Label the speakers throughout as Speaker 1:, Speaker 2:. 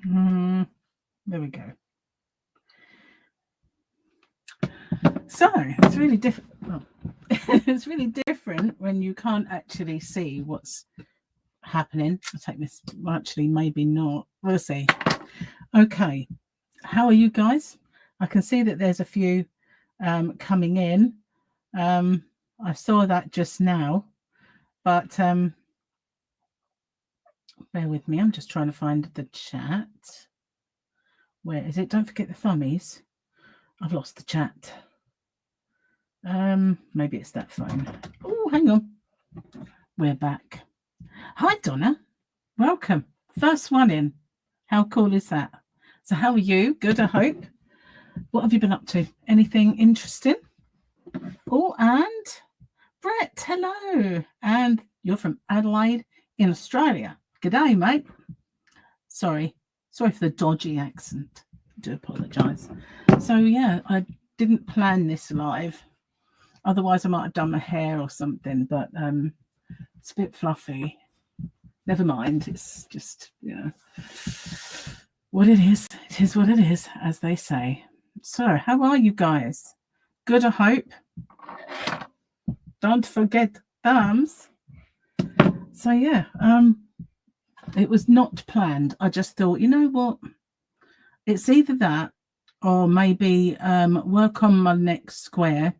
Speaker 1: There we go. So it's really different. Well, it's really different when you can't actually see what's happening. I'll take this. Well, actually, maybe not. We'll see. Okay. How are you guys? I can see that there's a few coming in. I saw that just now, but bear with me. I'm just trying to find the chat. Where is it? Don't forget the thummies. I've lost the chat. Maybe it's that phone. Oh, hang on. We're back. Hi, Donna. Welcome. First one in. How cool is that? So how are you? Good, I hope. What have you been up to? Anything interesting? Oh, and Brett, hello. And you're from Adelaide in Australia. G'day, mate. Sorry for the dodgy accent. I do apologise. So, yeah, I didn't plan this live. Otherwise, I might have done my hair or something, but it's a bit fluffy. Never mind. It's just, what it is. It is what it is, as they say. So, how are you guys? Good, I hope. Don't forget thumbs. So, yeah, it was not planned. I just thought, you know what? It's either that or maybe work on my next square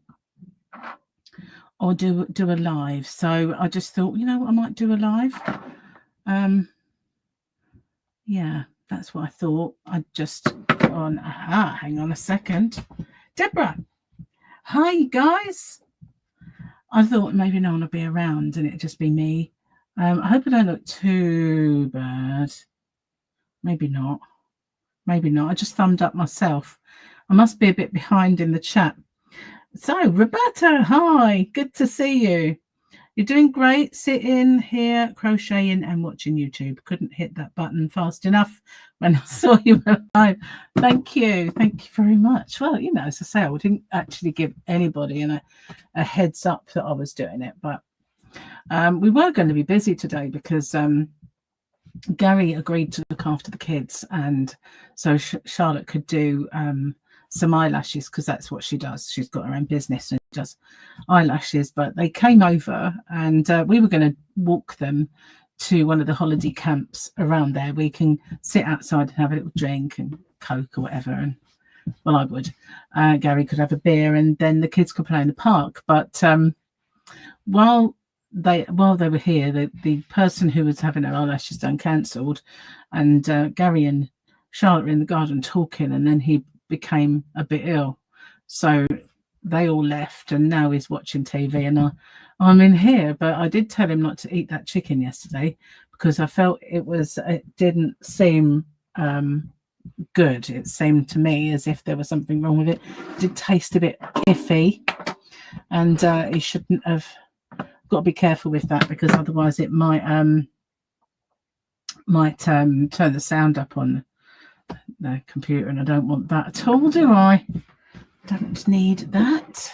Speaker 1: or do a live. So I just thought, you know what, I might do a live. Yeah, that's what I thought. I just hang on a second. Deborah, hi guys. I thought maybe no one would be around and it'd just be me. I hope I don't look too bad. Maybe not. I just thumbed up myself. I must be a bit behind in the chat. So, Roberta, hi. Good to see you. You're doing great. Sitting here, crocheting and watching YouTube. Couldn't hit that button fast enough when I saw you live. Thank you. Thank you very much. Well, as I say, I didn't actually give anybody a heads up that I was doing it, but we were going to be busy today because Gary agreed to look after the kids, and so Charlotte could do some eyelashes because that's what she does. She's got her own business and does eyelashes. But they came over, and we were going to walk them to one of the holiday camps around there. We can sit outside and have a little drink and Coke or whatever. And well, I would. Gary could have a beer, and then the kids could play in the park. But while they were here, the person who was having her eyelashes done cancelled, and Gary and Charlotte were in the garden talking, and then he became a bit ill, so they all left, and now he's watching TV, and I'm in here. But I did tell him not to eat that chicken yesterday because I felt it didn't seem good. It seemed to me as if there was something wrong with it. It did taste a bit iffy, and he shouldn't have. Got to be careful with that because otherwise it might turn the sound up on the computer, and I don't want that at all, do I? Don't need that.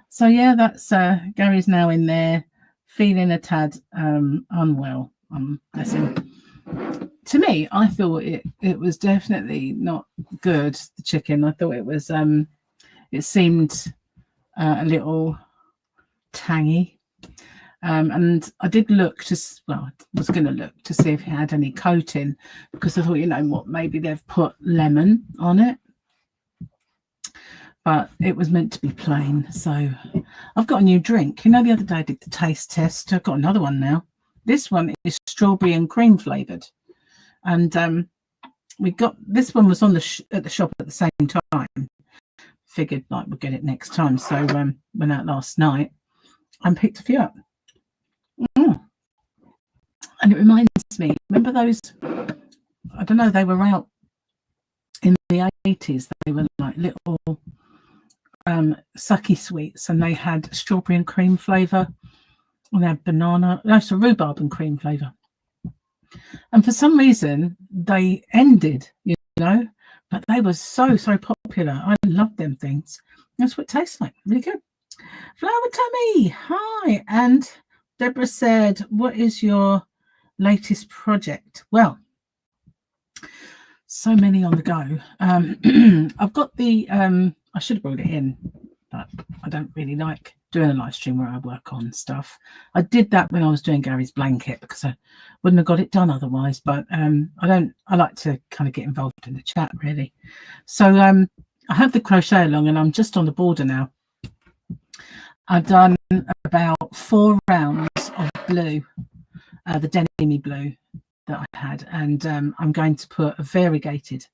Speaker 1: So yeah, that's Gary's now in there feeling a tad unwell. Bless him. To me, I thought it was definitely not good, the chicken. I thought it was it seemed a little tangy. And I did look was going to look to see if it had any coating because I thought, what, maybe they've put lemon on it. But it was meant to be plain. So I've got a new drink. The other day I did the taste test. I've got another one now. This one is strawberry and cream flavoured. And we got, this one was on at the shop at the same time. Figured we'll get it next time. So went out last night and picked a few up. And it reminds me, remember those, I don't know, they were out in the 80s. They were like little sucky sweets, and they had strawberry and cream flavour, and they had rhubarb and cream flavour. And for some reason, they ended, but they were so popular. I loved them things. That's what it tastes like. Really good. Flower Tummy, hi. And Deborah said, what is your latest project? Well, So many on the go. I've got the I should have brought it in, but I don't really like doing a live stream where I work on stuff. I did that when I was doing Gary's blanket because I wouldn't have got it done otherwise, but I like to kind of get involved in the chat really. So I have the crochet along and I'm just on the border now. I've done about 4 rounds of blue, the denim blue that I had, and I'm going to put a variegated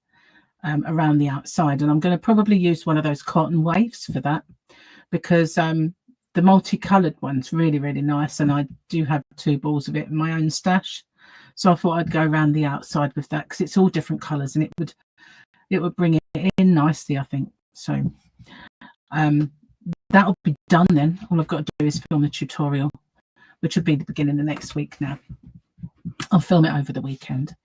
Speaker 1: around the outside, and I'm going to probably use one of those cotton waves for that because the multicolored one's really nice, and I do have 2 balls of it in my own stash, so I thought I'd go around the outside with that because it's all different colors and it would bring it in nicely, I think. So that'll be done then. All I've got to do is film the tutorial, which will be the beginning of next week now. I'll film it over the weekend.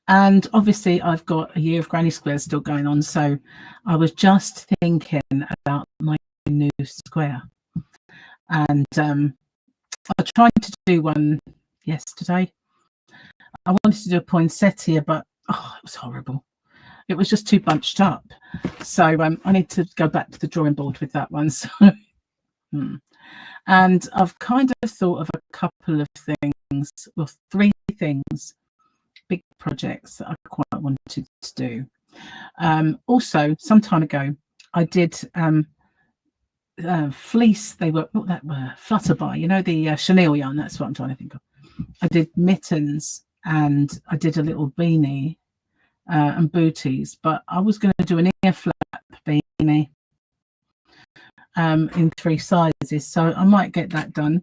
Speaker 1: And obviously I've got a year of granny squares still going on, so I was just thinking about my new square, and I tried to do one yesterday. I wanted to do a poinsettia, but it was horrible. It was just too bunched up, so I need to go back to the drawing board with that one. So and I've kind of thought of a couple of things, well, 3 things, big projects that I quite wanted to do. Also, some time ago, I did fleece. They were what that were Flutterby, you know, the chenille yarn. That's what I'm trying to think of. I did mittens and I did a little beanie and booties, but I was going to do an ear flap beanie in 3 sizes, so I might get that done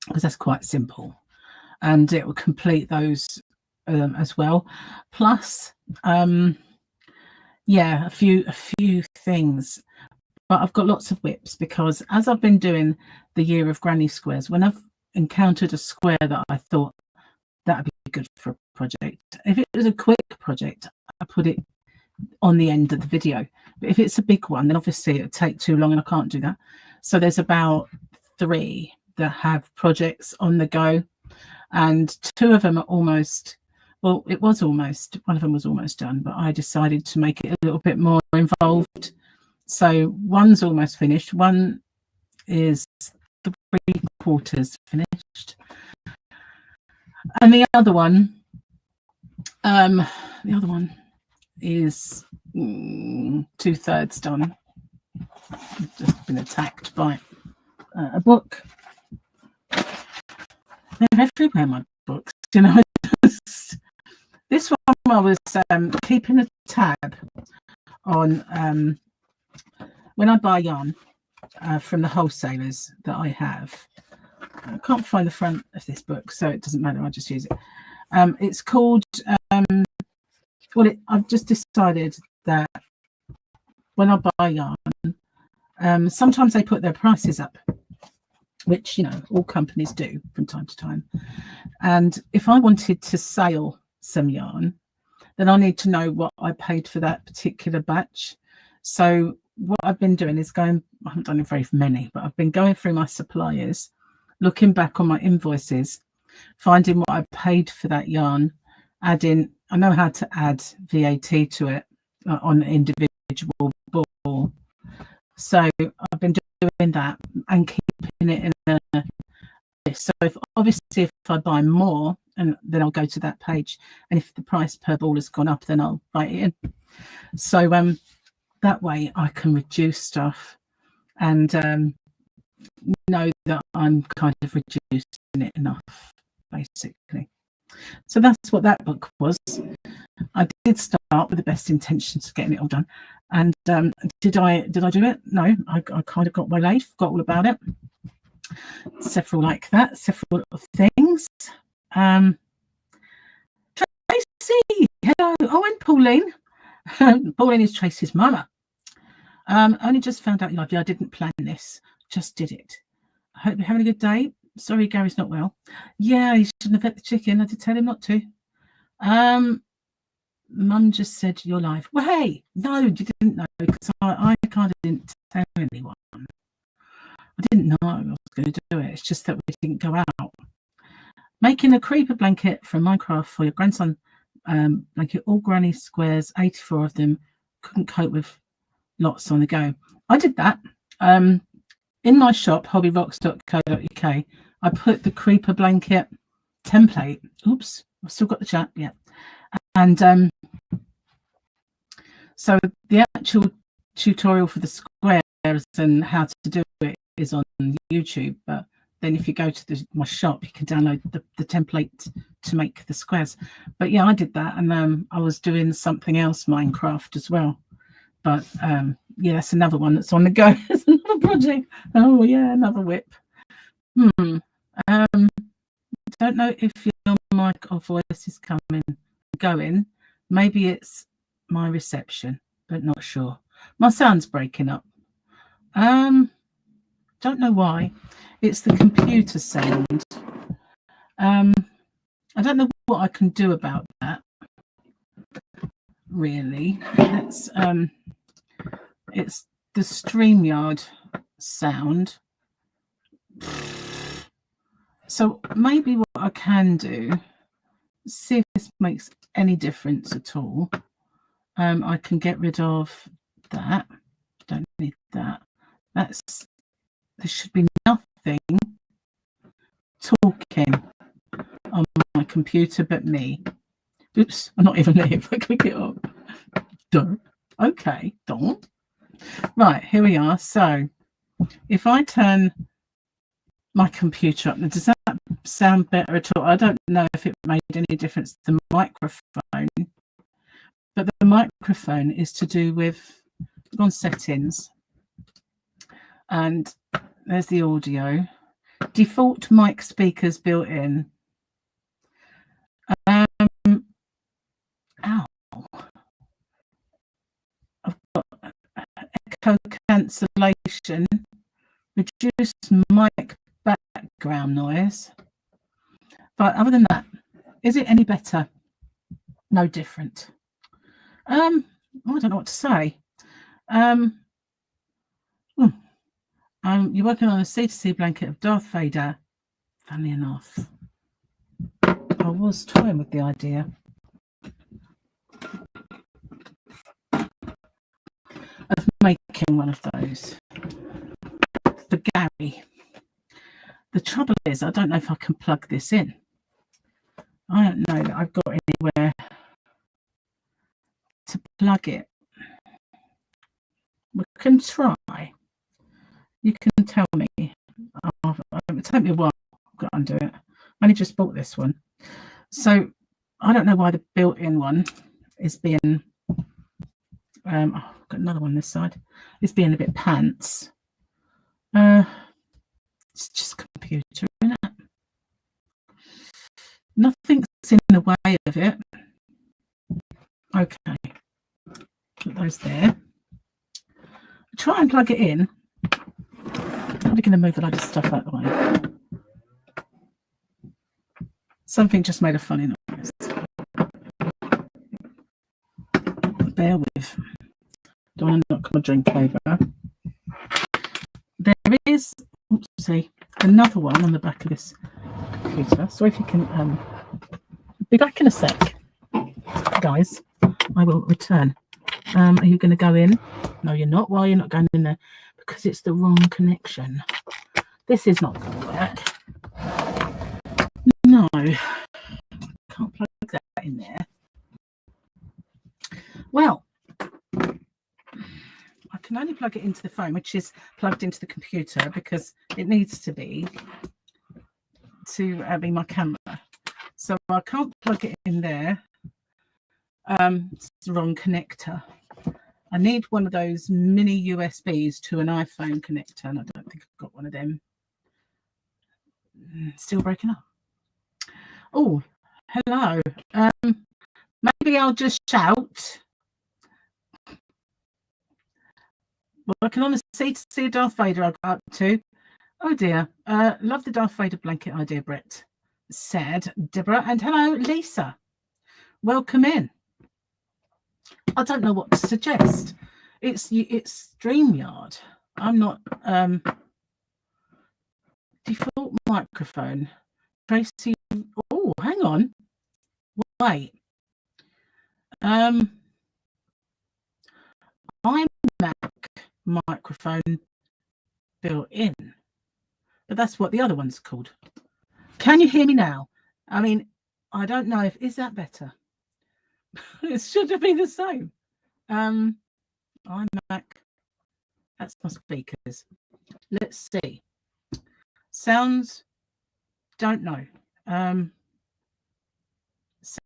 Speaker 1: because that's quite simple and it will complete those as well. Plus yeah, a few things, but I've got lots of whips because as I've been doing the year of granny squares, when I've encountered a square that I thought that would be good for a project, if it was a quick project, I put it on the end of the video, but if it's a big one, then obviously it would take too long and I can't do that. So there's about 3 that have projects on the go, and 2 of them are almost, well, it was almost, one of them was almost done, but I decided to make it a little bit more involved. So one's almost finished, one is 3/4 finished, and the other one is 2/3 done. I've just been attacked by a book. They're everywhere, my books, you know. This one I was keeping a tab on when I buy yarn from the wholesalers that I have. I can't find the front of this book, so it doesn't matter, I'll just use it. It's called well, I've just decided that when I buy yarn, sometimes they put their prices up, which, you know, all companies do from time to time. And if I wanted to sell some yarn, then I need to know what I paid for that particular batch. So what I've been doing is I haven't done it very many, but I've been going through my suppliers, looking back on my invoices, finding what I paid for that yarn, adding, I know how to add VAT to it on an individual ball. So I've been doing that and keeping it in a list. So obviously if I buy more, and then I'll go to that page, and if the price per ball has gone up, then I'll write it in. So that way I can reduce stuff and know that I'm kind of reducing it enough, basically. So that's what that book was. I did start with the best intentions of getting it all done, and did I do it? No, I kind of got waylaid, forgot all about it. Several like that, several things. Tracy, hello. Oh, and Pauline. Pauline is Tracy's mama. Only just found out, yeah, I didn't plan this, just did it. I hope you're having a good day. Sorry, Gary's not well. Yeah, he shouldn't have ate the chicken. I did tell him not to. Mum just said you're live. Well, hey, no, you didn't know, because I kind of didn't tell anyone. I didn't know I was going to do it. It's just that we didn't go out. Making a creeper blanket from Minecraft for your grandson blanket, all granny squares, 84 of them. Couldn't cope with lots on the go. I did that. In my shop, hobbyrocks.co.uk, I put the creeper blanket template. Oops, I've still got the chat. Yeah. And so the actual tutorial for the squares and how to do it is on YouTube. But then if you go to my shop, you can download the template to make the squares. But yeah, I did that. And I was doing something else, Minecraft as well. But yeah, that's another one that's on the go. It's another project. Oh yeah, another whip. Don't know if your mic or voice is coming and going. Maybe it's my reception, but not sure. My sound's breaking up. Don't know why. It's the computer sound. I don't know what I can do about that. Really, it's the StreamYard sound. So maybe what I can do, see if this makes any difference at all. I can get rid of that. Don't need that. There should be nothing talking on my computer but me. Oops, I'm not even there if I click it up. Don't. Okay, don't. Right, here we are. So if I turn my computer up, does that sound better at all? I don't know if it made any difference to the microphone, but the microphone is to do with, on settings, and there's the audio. Default mic speakers built in. I've got echo cancellation, reduce mic background noise. But other than that, is it any better? No different. I don't know what to say. You're working on a C2C blanket of Darth Vader. Funny enough, I was toying with the idea of making one of those for Gary. The trouble is, I don't know if I can plug this in. I don't know that I've got anywhere to plug it. We can try. You can tell me. It'll take me a while. I've got to undo it. I only just bought this one. So I don't know why the built-in one is being... I've got another one this side. It's being a bit pants. It's just computer, isn't it? Nothing's in the way of it. Okay. Put those there. Try and plug it in. I'm probably going to move a lot of stuff out of the way. Something just made a funny noise. Bear with. Don't want to knock my drink over. There is, oopsie, another one on the back of this computer. So if you can be back in a sec, guys. I will return. Are you going to go in? No, you're not. Why are you not going in there? Because it's the wrong connection. This is not going to work. No, can't plug that in there. Well, I can only plug it into the phone, which is plugged into the computer because it needs to be my camera. So I can't plug it in there. It's the wrong connector. I need one of those mini USBs to an iPhone connector, and I don't think I've got one of them. Still breaking up. Oh, hello. Maybe I'll just shout. Working on a C2C Darth Vader I got up to. Oh dear. Love the Darth Vader blanket idea, Brett, said Deborah. And hello, Lisa. Welcome in. I don't know what to suggest. It's StreamYard. I'm not default microphone. Tracy. Oh, hang on. Wait. iMac microphone built in, but that's what the other one's called. Can you hear me now? I mean, I don't know if, is that better? It should be the same. iMac, that's my speakers. Let's see. Sounds, don't know.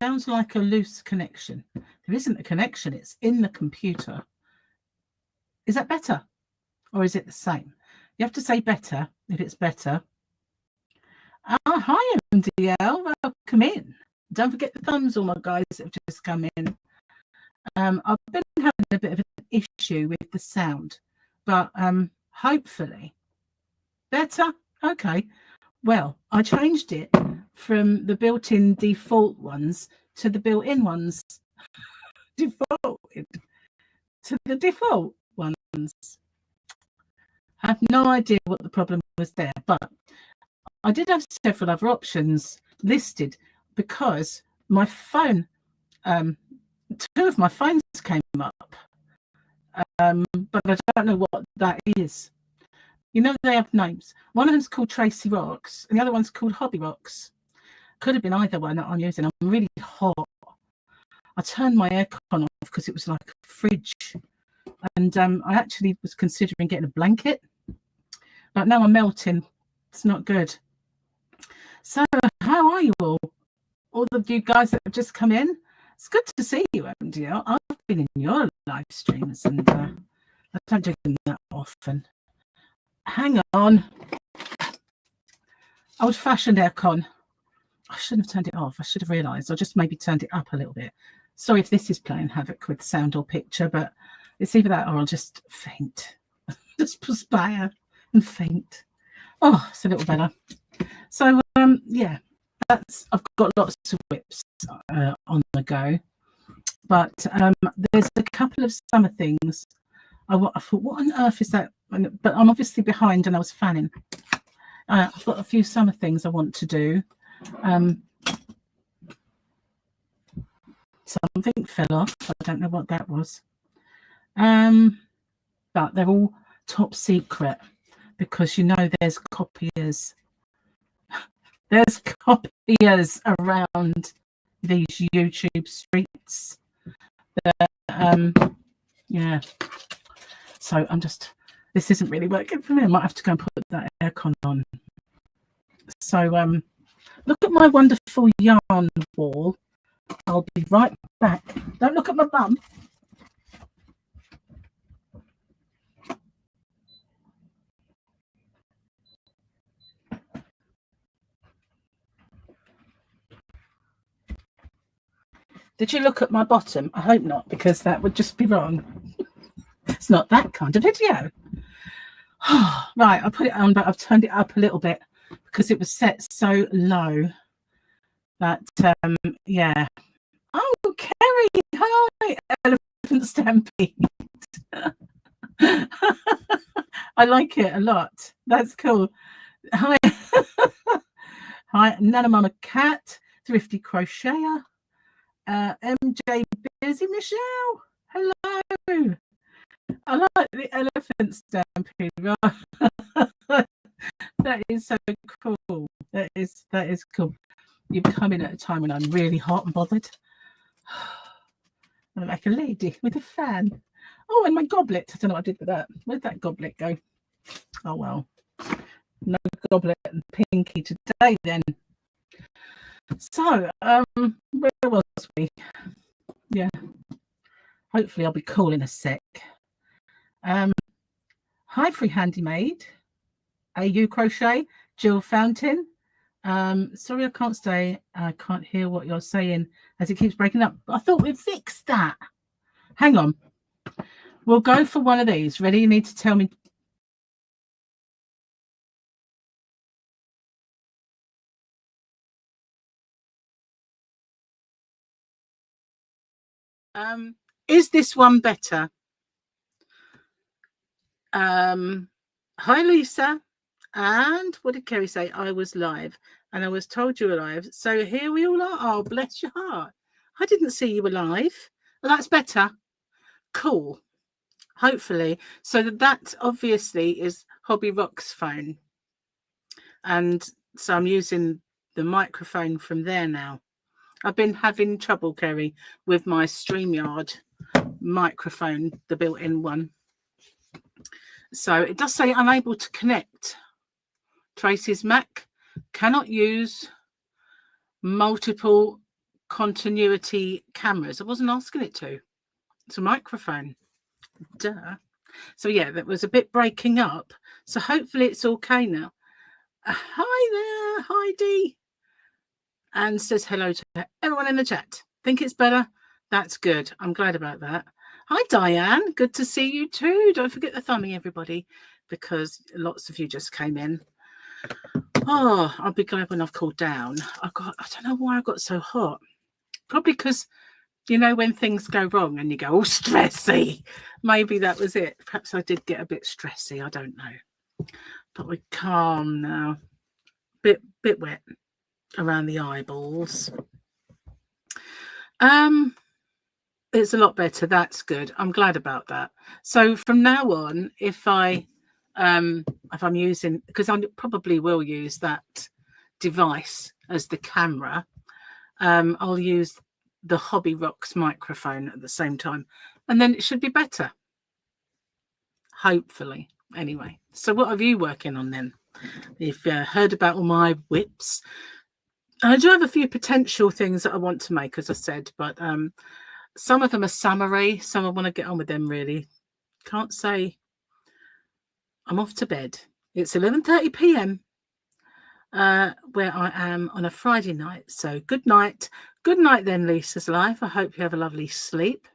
Speaker 1: Sounds like a loose connection. There isn't a connection, it's in the computer. Is that better? Or is it the same? You have to say better if it's better. Hi, MDL. Welcome in. Don't forget the thumbs, all my guys that have just come in. I've been having a bit of an issue with the sound, but hopefully better. Okay. Well, I changed it from the built-in default ones to the built-in ones. Defaulted to the default ones. I have no idea what the problem was there, but I did have several other options listed because my phone, two of my phones came up, but I don't know what that is. You know, they have names. One of them's called Tracy Rocks, and the other one's called Hobby Rocks. Could have been either one that I'm using. I'm really hot. I turned my aircon off because it was like a fridge, and I actually was considering getting a blanket, but now I'm melting. It's not good. So, how are you all? All of you guys that have just come in. It's good to see you, MDL. I've been in your live streams, and I don't do them that often. Hang on. Old-fashioned aircon. I shouldn't have turned it off. I should have realised. I just maybe turned it up a little bit. Sorry if this is playing havoc with sound or picture, but it's either that or I'll just faint. Just perspire and faint. Oh, it's a little better. So, yeah, I've got lots of whips on the go. But there's a couple of summer things. I thought, what on earth is that? But I'm obviously behind and I was fanning. I've got a few summer things I want to do. Something fell off. I don't know what that was. But they're all top secret because you know there's copiers. There's copiers around these YouTube streets. Yeah. So this isn't really working for me. I might have to go and put that aircon on. So look at my wonderful yarn wall. I'll be right back. Don't look at my bum. Did you look at my bottom? I hope not, because that would just be wrong. It's not that kind of video. Right, I put it on, but I've turned it up a little bit because it was set so low that, yeah. Oh, Kerry, hi, Elephant Stampede. I like it a lot. That's cool. Hi, hi, Nana Mama Cat, Thrifty Crocheter, MJ Busy Michelle. Hello. I like the Elephant Stampede. That is so cool. That is cool. You've come in at a time when I'm really hot and bothered. I'm like a lady with a fan. Oh, and my goblet. I don't know what I did with that. Where'd that goblet go? Oh, well. No goblet and pinky today then. So, where was we? Yeah. Hopefully I'll be cool in a sec. Hi, Free Handy Maid. AU Crochet. Jill Fountain. Sorry, I can't stay. I can't hear what you're saying as it keeps breaking up. I thought we'd fixed that. Hang on. We'll go for one of these. Ready? You need to tell me. Is this one better? Hi, Lisa. And what did Kerry say? I was live and I was told you were live. So here we all are. Oh, bless your heart. I didn't see you were live. Well, that's better. Cool. Hopefully. So that obviously is Hobby Rock's phone. And so I'm using the microphone from there now. I've been having trouble, Kerry, with my StreamYard microphone, the built-in one. So it does say unable to connect. Tracy's Mac cannot use multiple continuity cameras. I wasn't asking it to. It's a microphone. Duh. So yeah, that was a bit breaking up. So hopefully it's okay now. Hi there, Heidi. And says hello to everyone in the chat. Think it's better? That's good. I'm glad about that. Hi, Diane. Good to see you too. Don't forget the thumbing, everybody, because lots of you just came in. Oh, I'll be glad when I've cooled down. I don't know why I got so hot. Probably because, you know, when things go wrong and you go, oh, stressy. Maybe that was it. Perhaps I did get a bit stressy. I don't know. But we're calm now. Bit wet around the eyeballs. It's a lot better. That's good. I'm glad about that. So from now on, if I'm using, because I probably will use that device as the camera, I'll use the Hobby Rocks microphone at the same time, and then it should be better. Hopefully. Anyway, so what are you working on then? You've heard about all my whips. I do have a few potential things that I want to make, as I said, but some of them are summary. Some I want to get on with them, really. Can't say. I'm off to bed. It's 11:30 p.m. Where I am on a Friday night. So good night. Good night then, Lisa's Life. I hope you have a lovely sleep.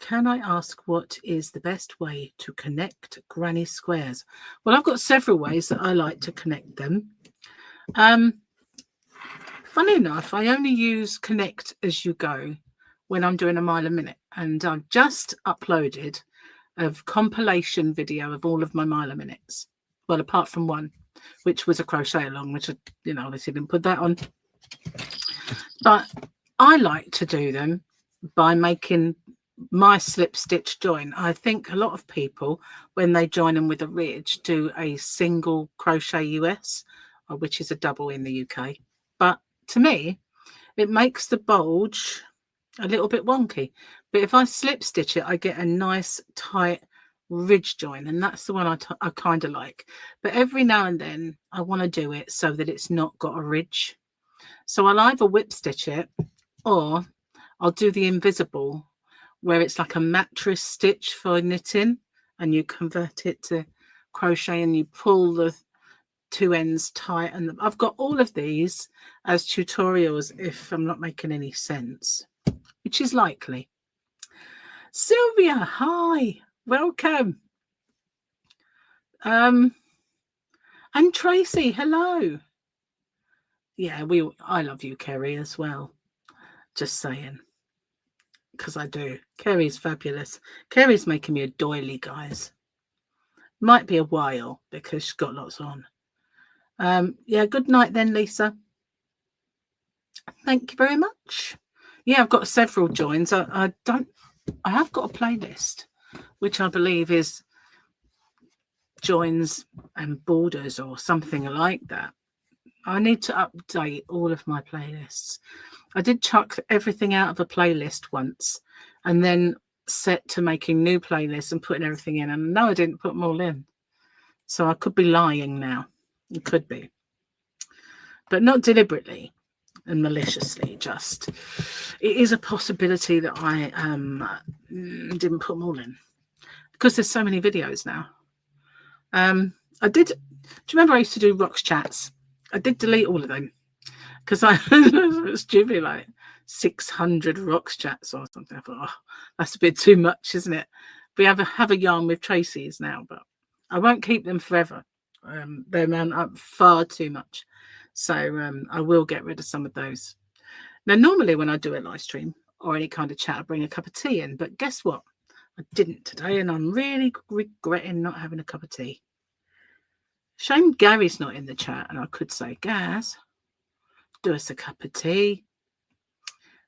Speaker 1: Can I ask what is the best way to connect granny squares? Well, I've got several ways that I like to connect them. Funny enough, I only use Connect As You Go when I'm doing a mile a minute. And I've just uploaded a compilation video of all of my mile a minutes. Well, apart from one, which was a crochet along, which I, obviously didn't put that on. But I like to do them by making my slip stitch join. I think a lot of people, when they join them with a ridge, do a single crochet US, which is a double in the UK. But to me, it makes the bulge a little bit wonky. But if I slip stitch it, I get a nice tight ridge join, and that's the one I kind of like. But every now and then I want to do it so that it's not got a ridge. So I'll either whip stitch it, or I'll do the invisible, where it's like a mattress stitch for knitting, and you convert it to crochet and you pull the two ends tight. And I've got all of these as tutorials if I'm not making any sense, which is likely. Sylvia, hi, welcome. And Tracy, hello. Yeah, I love you, Kerry, as well. Just saying. Because I do. Kerry's fabulous. Kerry's making me a doily, guys. Might be a while because she's got lots on. Yeah, good night then, Lisa. Thank you very much. Yeah, I've got several joins. I have got a playlist, which I believe is joins and borders or something like that. I need to update all of my playlists. I did chuck everything out of a playlist once and then set to making new playlists and putting everything in. And no, I didn't put them all in. So I could be lying now. It could be. But not deliberately and maliciously, just. It is a possibility that I didn't put them all in. Because there's so many videos now. I did. Do you remember I used to do Rocks Chats? I did delete all of them because I was stupid, like 600 Rocks Chats or something. I thought, oh, that's a bit too much, isn't it? We have a yarn with Tracy's now, but I won't keep them forever. They amount up far too much. So I will get rid of some of those. Now, normally when I do a live stream or any kind of chat, I bring a cup of tea in. But guess what? I didn't today, and I'm really regretting not having a cup of tea. Shame Gary's not in the chat, and I could say, Gaz, do us a cup of tea.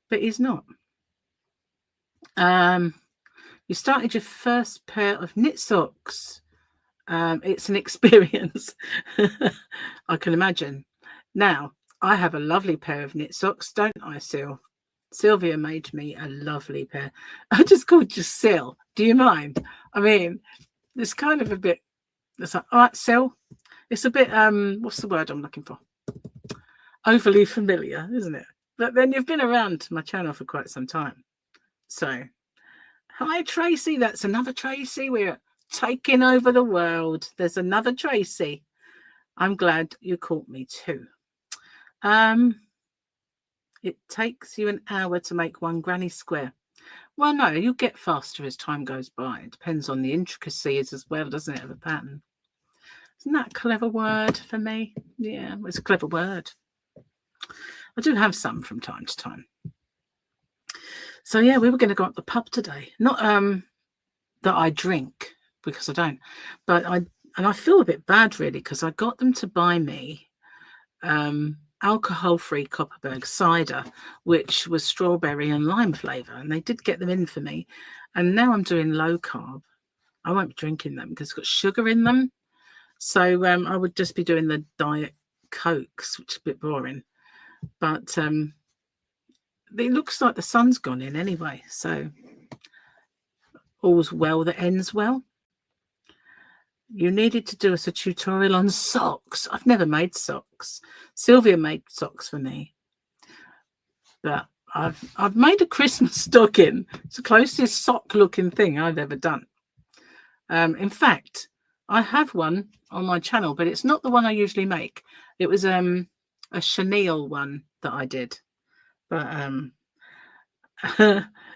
Speaker 1: But he's not. You started your first pair of knit socks. It's an experience. I can imagine. Now, I have a lovely pair of knit socks, don't I, Sil? Sylvia made me a lovely pair. I just called you Sil. Do you mind? I mean, it's kind of a bit, it's like, all right, Sil. It's a bit, what's the word I'm looking for? Overly familiar, isn't it? But then you've been around my channel for quite some time. So, hi, Tracy. That's another Tracy. We're taking over the world. There's another Tracy. I'm glad you caught me too. It takes you an hour to make one granny square. Well, no, you'll get faster as time goes by. It depends on the intricacies as well, doesn't it, of a pattern? Isn't that a clever word for me? Yeah, it's a clever word. I do have some from time to time. So, yeah, we were going to go up the pub today. Not that I drink, because I don't. But I feel a bit bad, really, because I got them to buy me alcohol-free Copperberg cider, which was strawberry and lime flavour, and they did get them in for me. And now I'm doing low carb. I won't be drinking them because it's got sugar in them. So I would just be doing the Diet Cokes, which is a bit boring. But it looks like the sun's gone in anyway, so all's well that ends well. You needed to do us a tutorial on socks. I've never made socks. Sylvia made socks for me. But I've made a Christmas stocking. It's the closest sock-looking thing I've ever done. In fact, I have one on my channel, but it's not the one I usually make. It was a chenille one that I did. But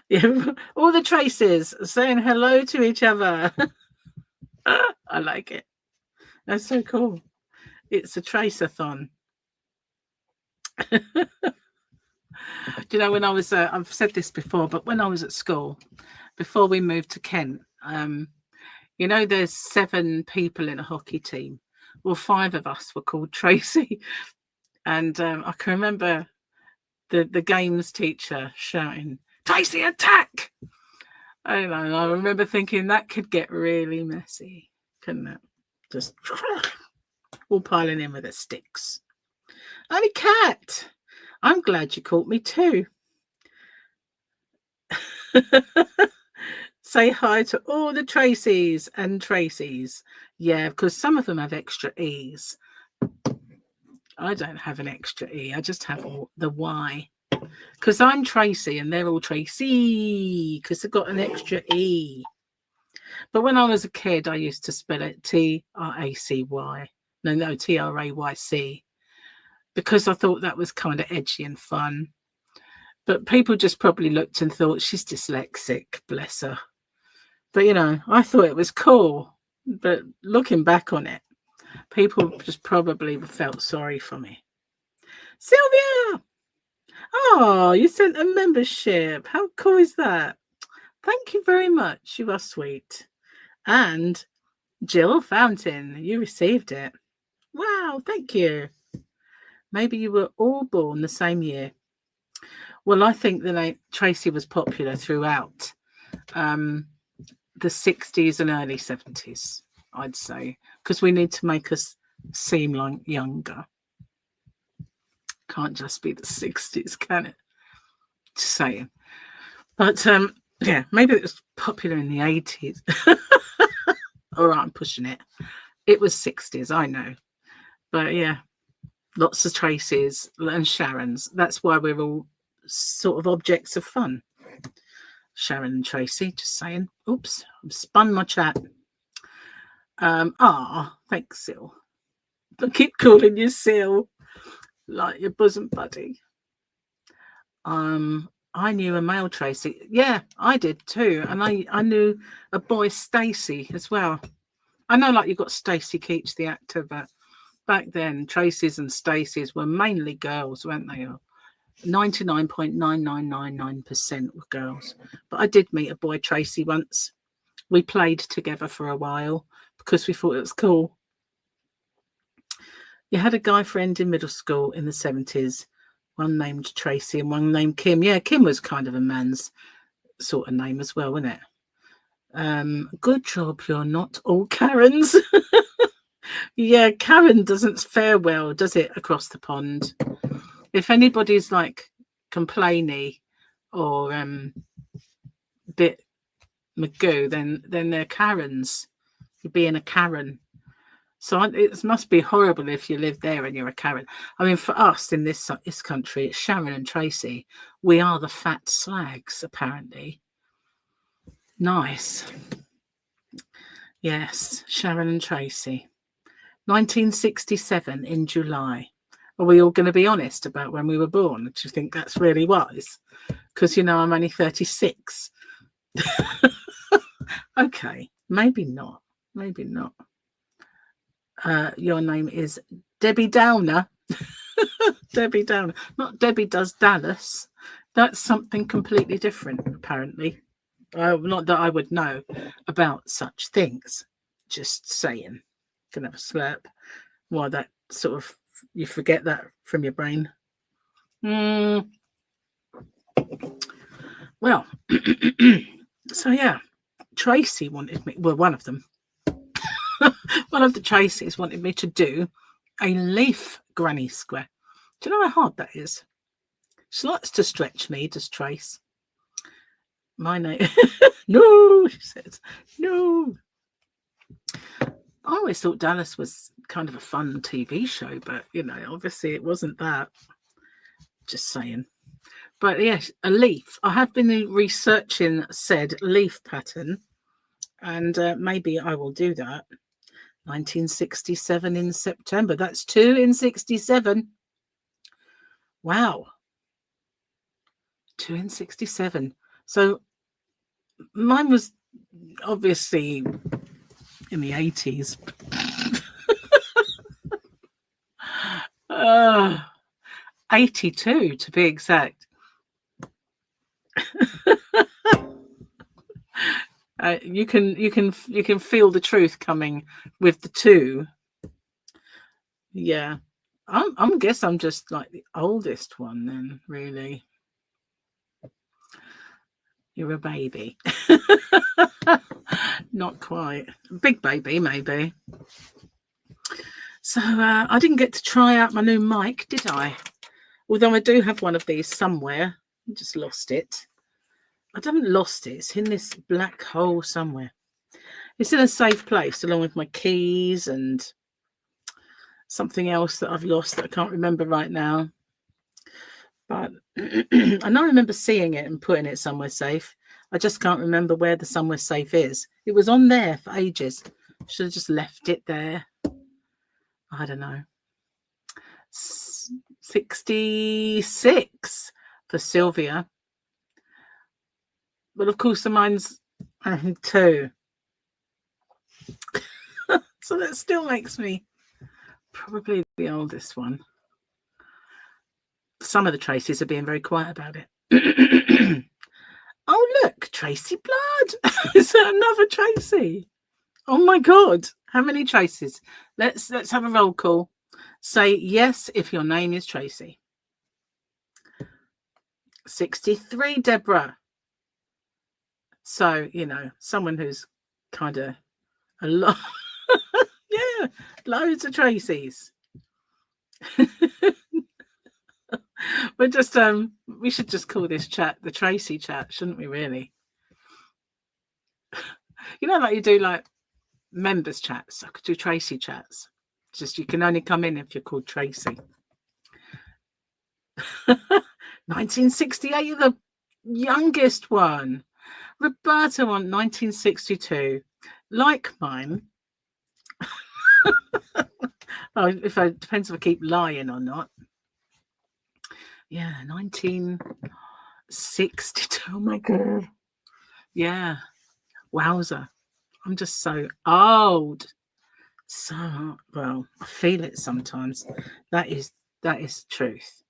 Speaker 1: yeah, all the Traces saying hello to each other. I like it. That's so cool. It's a Trace-a-thon. Do you know, when I was, I've said this before, but when I was at school, before we moved to Kent, you know, there's 7 people in a hockey team. Well, 5 of us were called Tracy. And I can remember the games teacher shouting, "Tracy, attack!" I don't know. I remember thinking that could get really messy, couldn't it? Just all piling in with the sticks. Only cat. I'm glad you caught me too. Say hi to all the Tracys and Tracys. Yeah, because some of them have extra E's. I don't have an extra E. I just have the Y. Because I'm Tracy and they're all Tracy because they've got an extra E. But when I was a kid, I used to spell it T-R-A-C-Y. No, T-R-A-Y-C. Because I thought that was kind of edgy and fun. But people just probably looked and thought, she's dyslexic, bless her. But, you know, I thought it was cool. But looking back on it, people just probably felt sorry for me. Sylvia! Oh, you sent a membership. How cool is that? Thank you very much. You are sweet. And Jill Fountain, you received it. Wow, thank you. Maybe you were all born the same year. Well, I think that Tracy was popular throughout the 60s and early 70s, I'd say, because we need to make us seem like younger. Can't just be the 60s, can it? Just saying. But yeah, maybe it was popular in the 80s. All right, I'm pushing it. It was 60s, I know. But yeah, lots of Tracy's and Sharon's. That's why we're all sort of objects of fun. Sharon and Tracy, just saying. Oops, I've spun my chat. Thanks, Sil. I keep calling you Sil, like your bosom buddy. I knew a male Tracy. Yeah, I did too. And I knew a boy Stacy as well. I know, like, you got Stacey Keach, the actor, but back then Tracys and Stacys were mainly girls, weren't they? 99.9999% were girls. But I did meet a boy Tracy once. We played together for a while because we thought it was cool. You had a guy friend in middle school in the 70s, one named Tracy and one named Kim. Yeah, Kim was kind of a man's sort of name as well, isn't it? Good job you're not all Karens. Yeah, Karen doesn't fare well, does it, across the pond? If anybody's like complainy or bit magoo, then they're Karens. You're being a Karen. So it must be horrible if you live there and you're a Karen. I mean, for us in this country, it's Sharon and Tracy. We are the fat slags, apparently. Nice. Yes, Sharon and Tracy. 1967 in July. Are we all going to be honest about when we were born? Do you think that's really wise? Because, you know, I'm only 36. Okay, maybe not. Maybe not. Your name is Debbie Downer. Debbie Downer. Not Debbie Does Dallas. That's something completely different, apparently. Not that I would know about such things. Just saying. Can have a slurp. Why that sort of, you forget that from your brain. Well, so yeah, Tracy wanted me, well, one of them, one of the Tracys wanted me to do a leaf granny square. Do you know how hard that is? She likes to stretch me, does Trace. My name, no, she says, no. I always thought Dallas was kind of a fun TV show, but, you know, obviously it wasn't that. Just saying. But yes, a leaf. I have been researching said leaf pattern, and maybe I will do that. 1967 in September. That's 2 in 67. Wow. 2 in 67. So mine was obviously in the 80s. 82 to be exact. You can feel the truth coming with the 2. Yeah, I'm guess I'm just like the oldest one then, really. You're a baby. Not quite. Big baby, maybe. So I didn't get to try out my new mic, did I? Although I do have one of these somewhere. I just lost it. I haven't lost it. It's in this black hole somewhere. It's in a safe place, along with my keys and something else that I've lost that I can't remember right now. But I know I remember seeing it and putting it somewhere safe. I just can't remember where the somewhere safe is. It was on there for ages. Should have just left it there. I don't know. 66 for Sylvia. But of course, the mine's 2. So that still makes me probably the oldest one. Some of the Tracys are being very quiet about it. Oh, look, Tracy Blood. Is there another Tracy? Oh my God. How many Tracys? Let's have a roll call. Say yes if your name is Tracy. 63, Deborah. So, you know, someone who's kind of a lot. Yeah, loads of Tracys. We're just we should just call this chat the Tracy chat, shouldn't we, really? You know, like you do like members chats. I could do Tracy chats. Just you can only come in if you're called Tracy. 1968, the youngest one. Roberta on 1962. Like mine. Oh, it depends if I keep lying or not. Yeah, 1962. Oh my God. Yeah. Wowza. I'm just so old. So, well, I feel it sometimes. That is truth.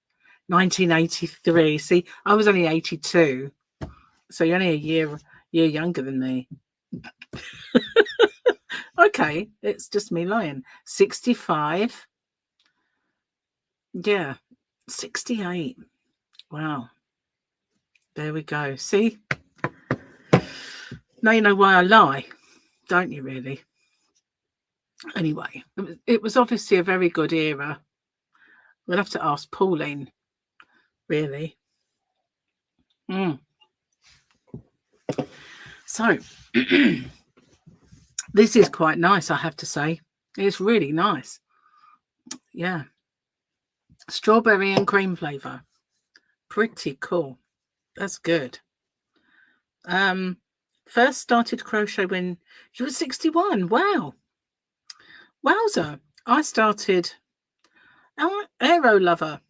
Speaker 1: 1983. See, I was only 82. So you're only a year younger than me. Okay, it's just me lying. 65. Yeah. 68. Wow. There we go. See? Now you know why I lie, don't you, really? Anyway, it was obviously a very good era. We'll have to ask Pauline, really. So, this is quite nice, I have to say. It's really nice. Yeah. Strawberry and cream flavour. Pretty cool. That's good. First started crochet when you were 61. Wow. Wowzer. I started Aero Lover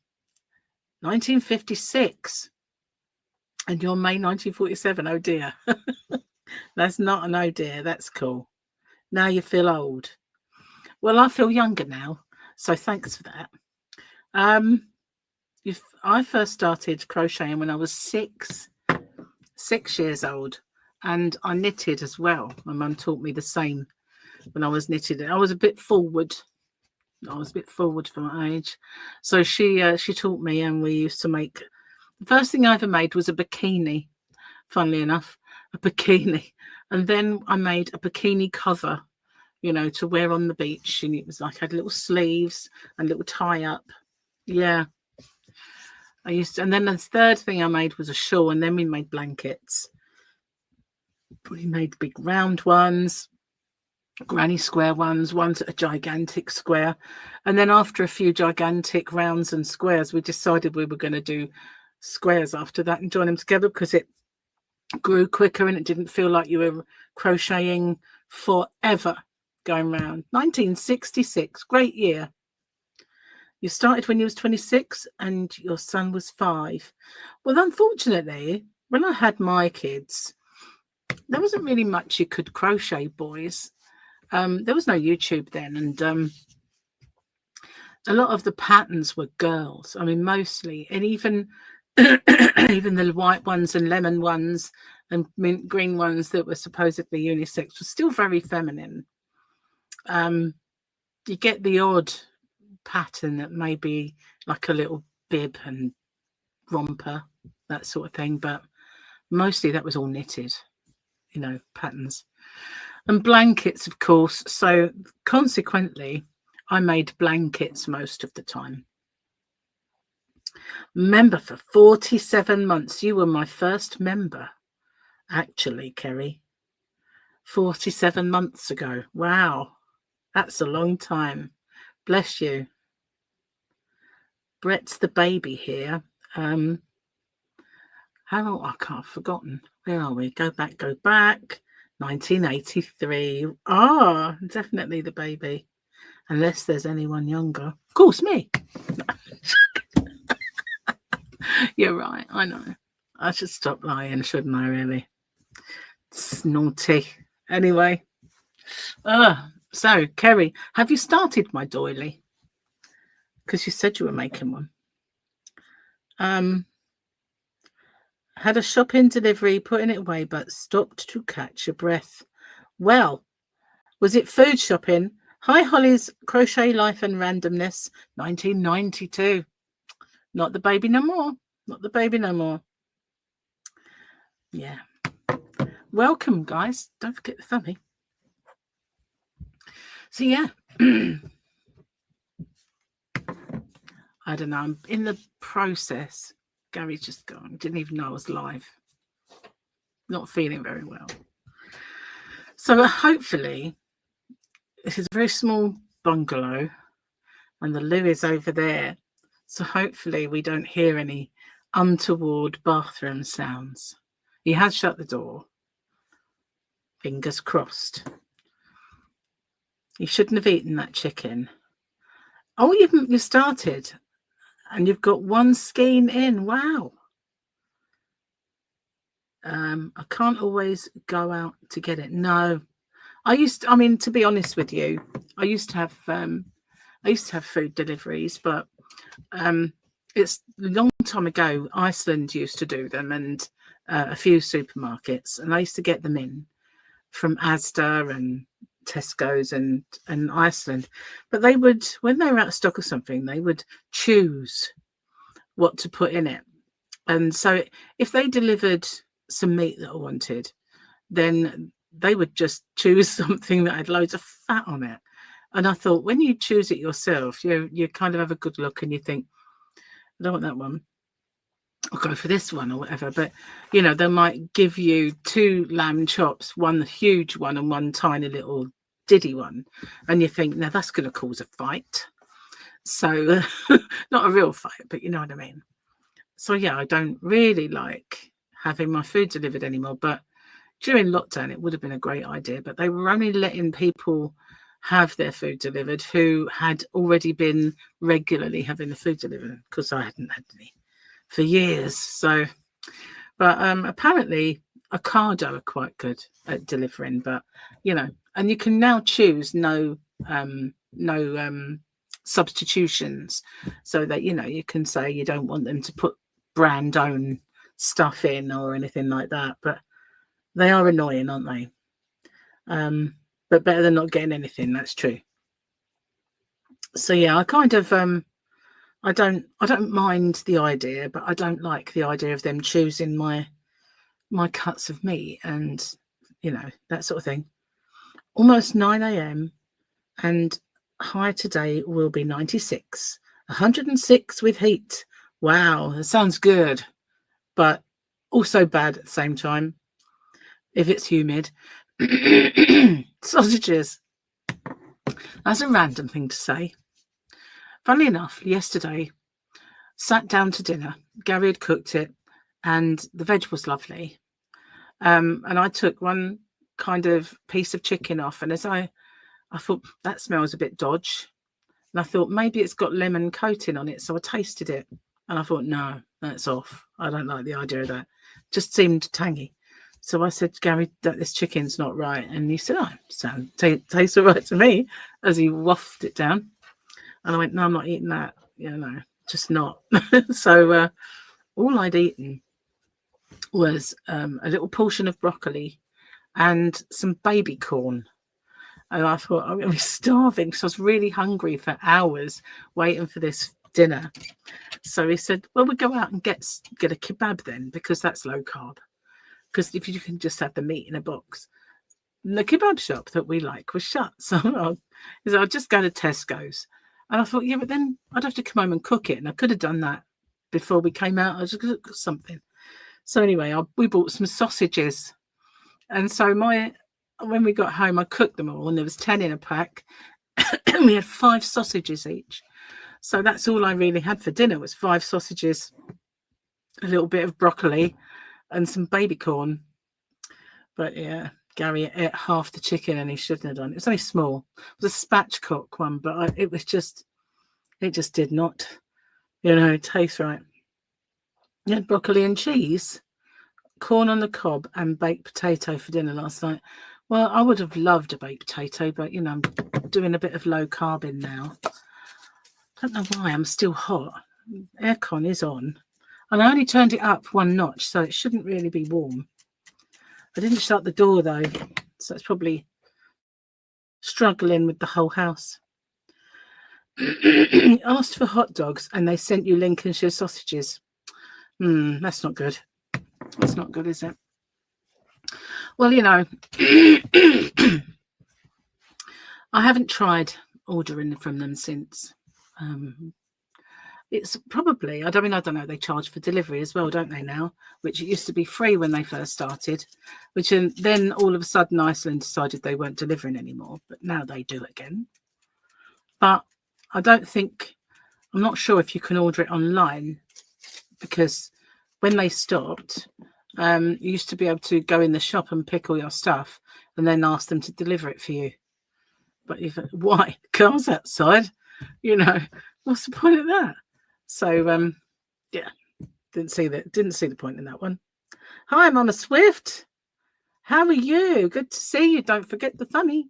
Speaker 1: 1956. And you're May 1947. Oh dear. That's not an oh dear. That's cool. Now you feel old. Well, I feel younger now. So thanks for that. I first started crocheting when I was 6 years old, and I knitted as well. My mum taught me the same when I was knitting. I was a bit forward. For my age, so she taught me, and we used to make. The first thing I ever made was a bikini. Funnily enough, a bikini, and then I made a bikini cover, to wear on the beach, and it was like had little sleeves and little tie up. Yeah. And then the third thing I made was a shawl, and then we made blankets. We made big round ones, granny square ones a gigantic square. And then after a few gigantic rounds and squares, we decided we were going to do squares after that and join them together because it grew quicker and it didn't feel like you were crocheting forever going round. 1966, great year. You started when you was 26 and your son was 5. Well, unfortunately, when I had my kids, there wasn't really much you could crochet, boys. There was no YouTube then, and a lot of the patterns were girls. I mean, mostly, and even even the white ones and lemon ones and mint green ones that were supposedly unisex were still very feminine. You get the odd pattern that may be like a little bib and romper, that sort of thing, but mostly that was all knitted, patterns and blankets, of course. So consequently, I made blankets most of the time. Member for 47 months. You were my first member, actually, Kerry. 47 months ago. Wow, that's a long time. Bless you. Brett's the baby here. How long? I can't have forgotten. Where are we? Go back. 1983. Ah, definitely the baby. Unless there's anyone younger. Of course, me. You're right. I know. I should stop lying, shouldn't I, really? It's naughty. Anyway. So, Kerry, have you started my doily? Because you said you were making one. Had a shop-in delivery, putting it away, but stopped to catch your breath. Well, was it food shopping? Hi, Holly's Crochet Life and Randomness, 1992. Not the baby no more. Not the baby no more. Yeah. Welcome, guys. Don't forget the thummy. So, yeah. I don't know. I'm in the process. Gary's just gone. Didn't even know I was live. Not feeling very well. So hopefully, this is a very small bungalow and the loo is over there. So hopefully we don't hear any untoward bathroom sounds. He has shut the door. Fingers crossed. You shouldn't have eaten that chicken. Oh, you started. And you've got one skein in. Wow. I can't always go out to get it. No. To be honest with you, I used to have food deliveries, but it's a long time ago. Iceland used to do them, and a few supermarkets, and I used to get them in from Asda and Tesco's and Iceland. But they would, when they were out of stock or something, they would choose what to put in it. And so if they delivered some meat that I wanted, then they would just choose something that had loads of fat on it. And I thought, when you choose it yourself, you kind of have a good look and you think, I don't want that one, I'll go for this one or whatever. But, you know, they might give you 2 lamb chops, one huge one and one tiny little diddy one. And you think, now that's going to cause a fight. So not a real fight, but you know what I mean. So, yeah, I don't really like having my food delivered anymore. But during lockdown, it would have been a great idea. But they were only letting people have their food delivered who had already been regularly having the food delivered, because I hadn't had any for years. So, but apparently Ocado are quite good at delivering. But, you know, and you can now choose no substitutions, so that, you know, you can say you don't want them to put brand own stuff in or anything like that. But they are annoying, aren't they? But better than not getting anything, that's true. So yeah, I kind of I don't mind the idea, but I don't like the idea of them choosing my cuts of meat and, you know, that sort of thing. Almost 9 a.m. and high today will be 96, 106 with heat. Wow, that sounds good, but also bad at the same time if it's humid. Sausages. That's a random thing to say. Funnily enough, yesterday, sat down to dinner. Gary had cooked it, and the veg was lovely. And I took one kind of piece of chicken off, and as I thought, that smells a bit dodge. And I thought, maybe it's got lemon coating on it. So I tasted it, and I thought, no, that's off. I don't like the idea of that. Just seemed tangy. So I said to Gary that this chicken's not right. And he said, oh, so tastes all right to me, as he wafted it down. And I went, no, I'm not eating that. You know, just not. So all I'd eaten was a little portion of broccoli and some baby corn. And I thought, I'm going to be starving, because I was really hungry for hours waiting for this dinner. So he said, well, we'll go out and get a kebab then, because that's low carb. Because if you can just have the meat in a box. And the kebab shop that we like was shut. So I'll just go to Tesco's. And I thought, yeah, but then I'd have to come home and cook it. And I could have done that before we came out. I just cooked something. So anyway, we bought some sausages. And so when we got home, I cooked them all, and there was 10 in a pack. And we had 5 sausages each. So that's all I really had for dinner, was 5 sausages, a little bit of broccoli, and some baby corn. But yeah, Gary ate half the chicken, and he shouldn't have done. It was only small. It was a spatchcock one, but it just did not, you know, taste right. You had broccoli and cheese, corn on the cob, and baked potato for dinner last night. Well, I would have loved a baked potato, but, you know, I'm doing a bit of low carbing now. I don't know why I'm still hot. Aircon is on. And I only turned it up 1 notch, so it shouldn't really be warm. I didn't shut the door, though, so it's probably struggling with the whole house. You asked for hot dogs, and they sent you Lincolnshire sausages. That's not good. That's not good, is it? Well, you know, I haven't tried ordering from them since. It's probably, I don't know, they charge for delivery as well, don't they now? Which it used to be free when they first started, which then all of a sudden Iceland decided they weren't delivering anymore, but now they do again. But I'm not sure if you can order it online, because when they stopped, you used to be able to go in the shop and pick all your stuff and then ask them to deliver it for you. But why? Cars outside, you know, what's the point of that? So yeah, didn't see the point in that one. Hi, Mama Swift. How are you? Good to see you. Don't forget the thummy.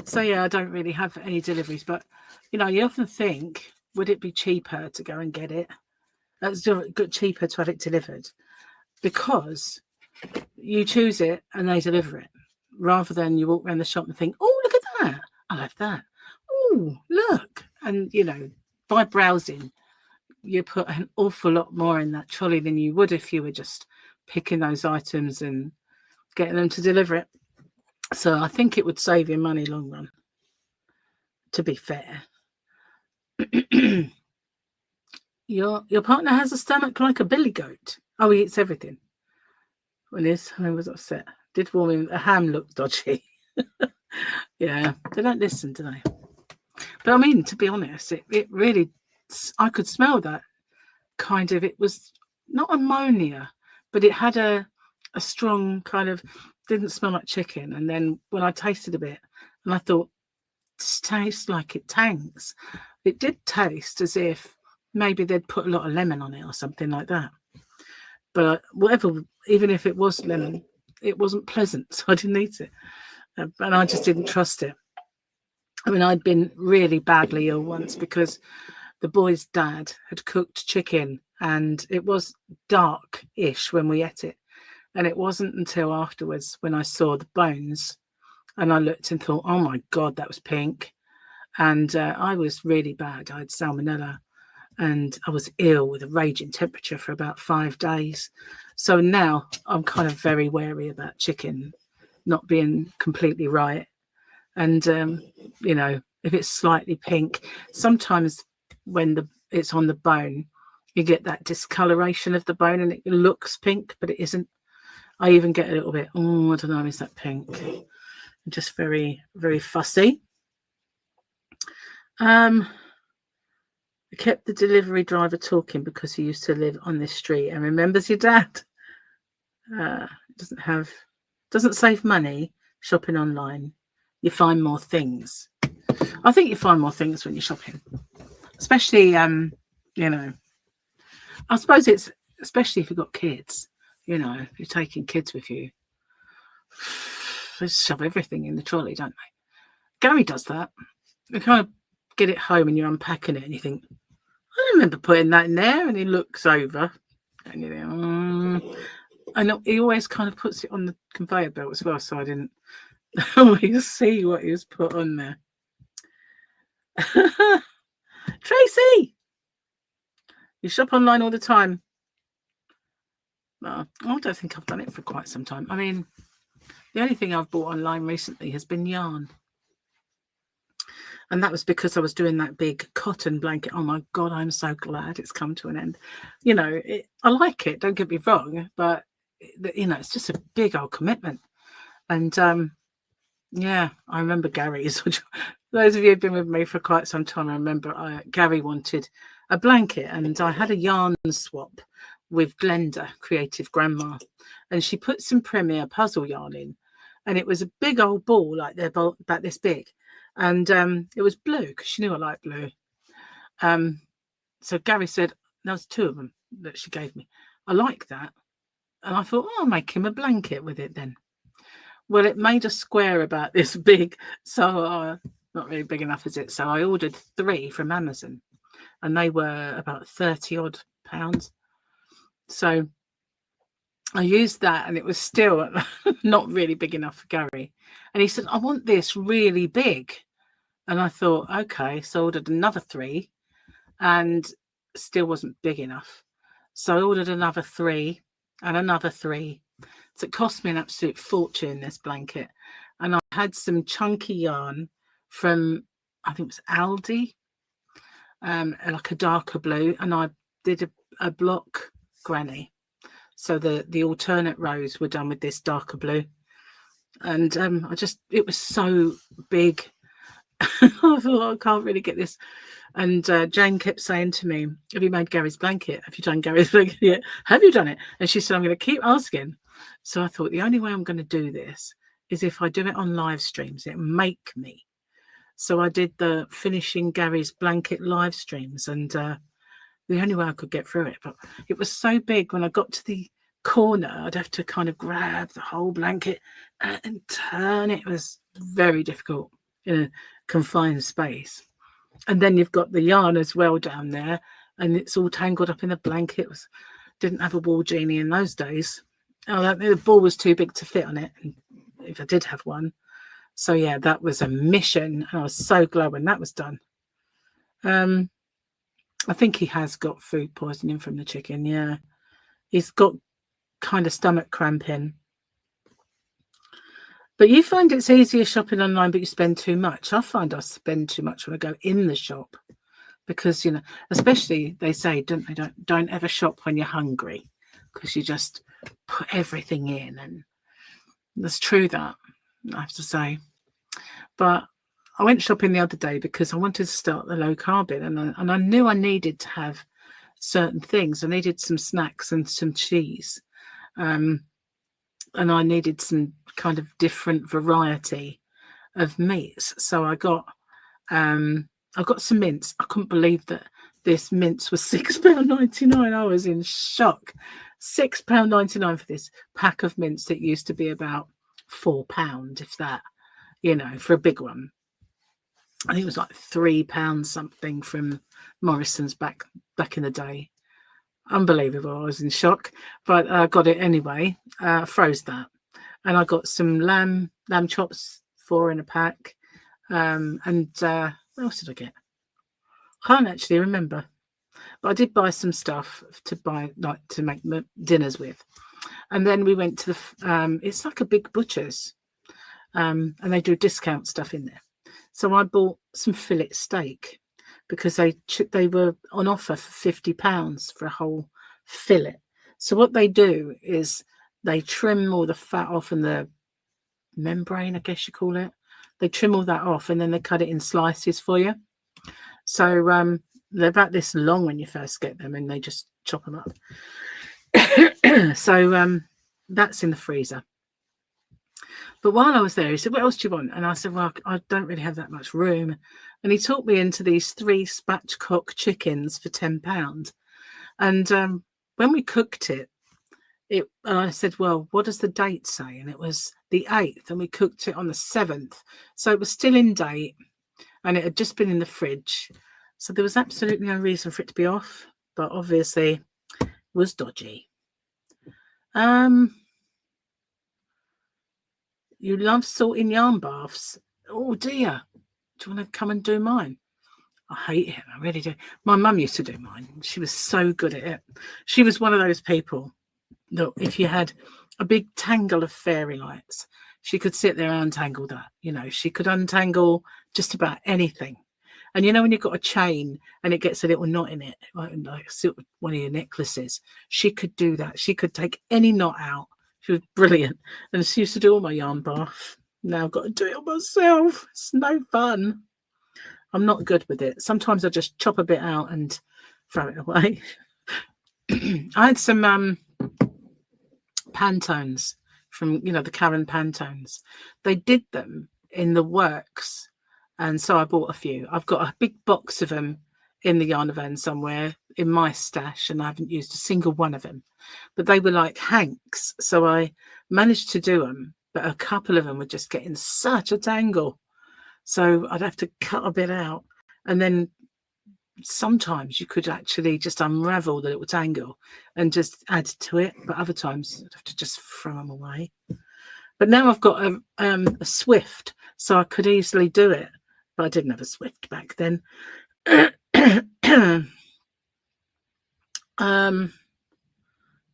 Speaker 1: So yeah, I don't really have any deliveries, but you know, you often think, would it be cheaper to go and get it? It's cheaper to have it delivered, because you choose it and they deliver it, rather than you walk around the shop and think, oh, look at that, I like that. Oh, look. And you know, by browsing, you put an awful lot more in that trolley than you would if you were just picking those items and getting them to deliver it. So I think it would save you money long run, to be fair. Your partner has a stomach like a billy goat. Oh, he eats everything. Well, I was upset. Did warm him. The ham looked dodgy. Yeah, they don't listen, do they? But I mean, to be honest, it really, I could smell that kind of, it was not ammonia, but it had a strong kind of, didn't smell like chicken. And then when I tasted a bit, and I thought, this tastes like it tangs. It did taste as if maybe they'd put a lot of lemon on it or something like that. But whatever, even if it was lemon, it wasn't pleasant, so I didn't eat it. And I just didn't trust it. I mean, I'd been really badly ill once because the boy's dad had cooked chicken and it was dark-ish when we ate it. And it wasn't until afterwards when I saw the bones and I looked and thought, oh my God, that was pink. And I was really bad. I had salmonella and I was ill with a raging temperature for about 5 days. So now I'm kind of very wary about chicken not being completely right. And, you know, if it's slightly pink, sometimes when it's on the bone, you get that discoloration of the bone and it looks pink, but it isn't. I even get a little bit, oh, I don't know, is that pink? I'm just very, very fussy. I kept the delivery driver talking because he used to live on this street and remembers your dad. Doesn't save money shopping online. You find more things. I think you find more things when you're shopping, especially, you know, I suppose it's, especially if you've got kids, you know, if you're taking kids with you, they just shove everything in the trolley, don't they? Gary does that. You kind of get it home and you're unpacking it and you think, I remember putting that in there, and he looks over and you think, and he always kind of puts it on the conveyor belt as well, so I didn't always see what he was put on there. Tracy, you shop online all the time. I don't think I've done it for quite some time. I mean, the only thing I've bought online recently has been yarn. And that was because I was doing that big cotton blanket. Oh my God, I'm so glad it's come to an end. You know, I like it, don't get me wrong, but, you know, it's just a big old commitment. And yeah, I remember Gary's. Those of you who've been with me for quite some time, I remember Gary wanted a blanket and I had a yarn swap with Glenda, Creative Grandma, and she put some Premier puzzle yarn in, and it was a big old ball, like they're about this big, and it was blue because she knew I liked blue. So Gary said, there was 2 of them that she gave me. I like that, and I thought, I'll make him a blanket with it then. Well, it made a square about this big, so not really big enough, is it? So I ordered 3 from Amazon, and they were about 30 odd pounds. So I used that, and it was still not really big enough for Gary. And he said, I want this really big. And I thought, okay. So I ordered another 3 and still wasn't big enough. So I ordered another 3 and another 3. So it cost me an absolute fortune, this blanket. And I had some chunky yarn from, I think it was Aldi, like a darker blue. And I did a block granny. So the alternate rows were done with this darker blue. And it was so big. I thought, I can't really get this. And Jane kept saying to me, have you made Gary's blanket? Have you done Gary's blanket yet? Have you done it? And she said, I'm going to keep asking. So I thought the only way I'm going to do this is if I do it on live streams. It'll make me. So I did the finishing Gary's blanket live streams, and the only way I could get through it. But it was so big, when I got to the corner, I'd have to kind of grab the whole blanket and turn it. It was very difficult in a confined space. And then you've got the yarn as well down there, and it's all tangled up in the blanket. Didn't have a wall genie in those days. The ball was too big to fit on it, if I did have one. So yeah, that was a mission, and I was so glad when that was done. I think he has got food poisoning from the chicken. Yeah, he's got kind of stomach cramping. But you find it's easier shopping online, but you spend too much. I find I spend too much when I go in the shop because, you know, especially they say, don't they, don't ever shop when you're hungry because you just put everything in. And that's true, that I have to say. But I went shopping the other day because I wanted to start the low carb in, and I knew I needed to have certain things. I needed some snacks and some cheese. And I needed some kind of different variety of meats. So I got some mince. I couldn't believe that this mince was £6.99. I was in shock. £6.99 for this pack of mince that used to be about £4, if that, you know, for a big one. I think it was like £3 something from Morrison's back in the day. Unbelievable. I was in shock, but I got it anyway. Froze that, and I got some lamb chops, 4 in a pack. And what else did I get? I can't actually remember, but I did buy some stuff to make dinners with. And then we went to the it's like a big butcher's, and they do discount stuff in there. So I bought some fillet steak because they were on offer for £50 for a whole fillet. So what they do is they trim all the fat off and the membrane, I guess you call it. They trim all that off and then they cut it in slices for you. So they're about this long when you first get them, and they just chop them up. So that's in the freezer. But while I was there, he said, what else do you want? And I said, well, I don't really have that much room. And he talked me into these 3 spatchcock chickens for £10. And when we cooked it, and I said, well, what does the date say? And it was the 8th, and we cooked it on the 7th. So it was still in date, and it had just been in the fridge. So there was absolutely no reason for it to be off, but obviously it was dodgy. You love sorting yarn baths. Oh dear. Do you want to come and do mine? I hate it. I really do. My mum used to do mine. She was so good at it. She was one of those people that if you had a big tangle of fairy lights, she could sit there and untangle that. You know, she could untangle just about anything. And you know, when you've got a chain and it gets a little knot in it, like one of your necklaces, she could do that. She could take any knot out. She was brilliant. And she used to do all my yarn bath. Now I've got to do it all myself. It's no fun. I'm not good with it. Sometimes I just chop a bit out and throw it away. I had some Pantones from, you know, the Karen Pantones. They did them in the works. And so I bought a few. I've got a big box of them in the yarn van somewhere in my stash, and I haven't used a single one of them. But they were like hanks. So I managed to do them, but a couple of them were just getting such a tangle. So I'd have to cut a bit out. And then sometimes you could actually just unravel the little tangle and just add to it. But other times I'd have to just throw them away. But now I've got a Swift, so I could easily do it. But I didn't have a Swift back then.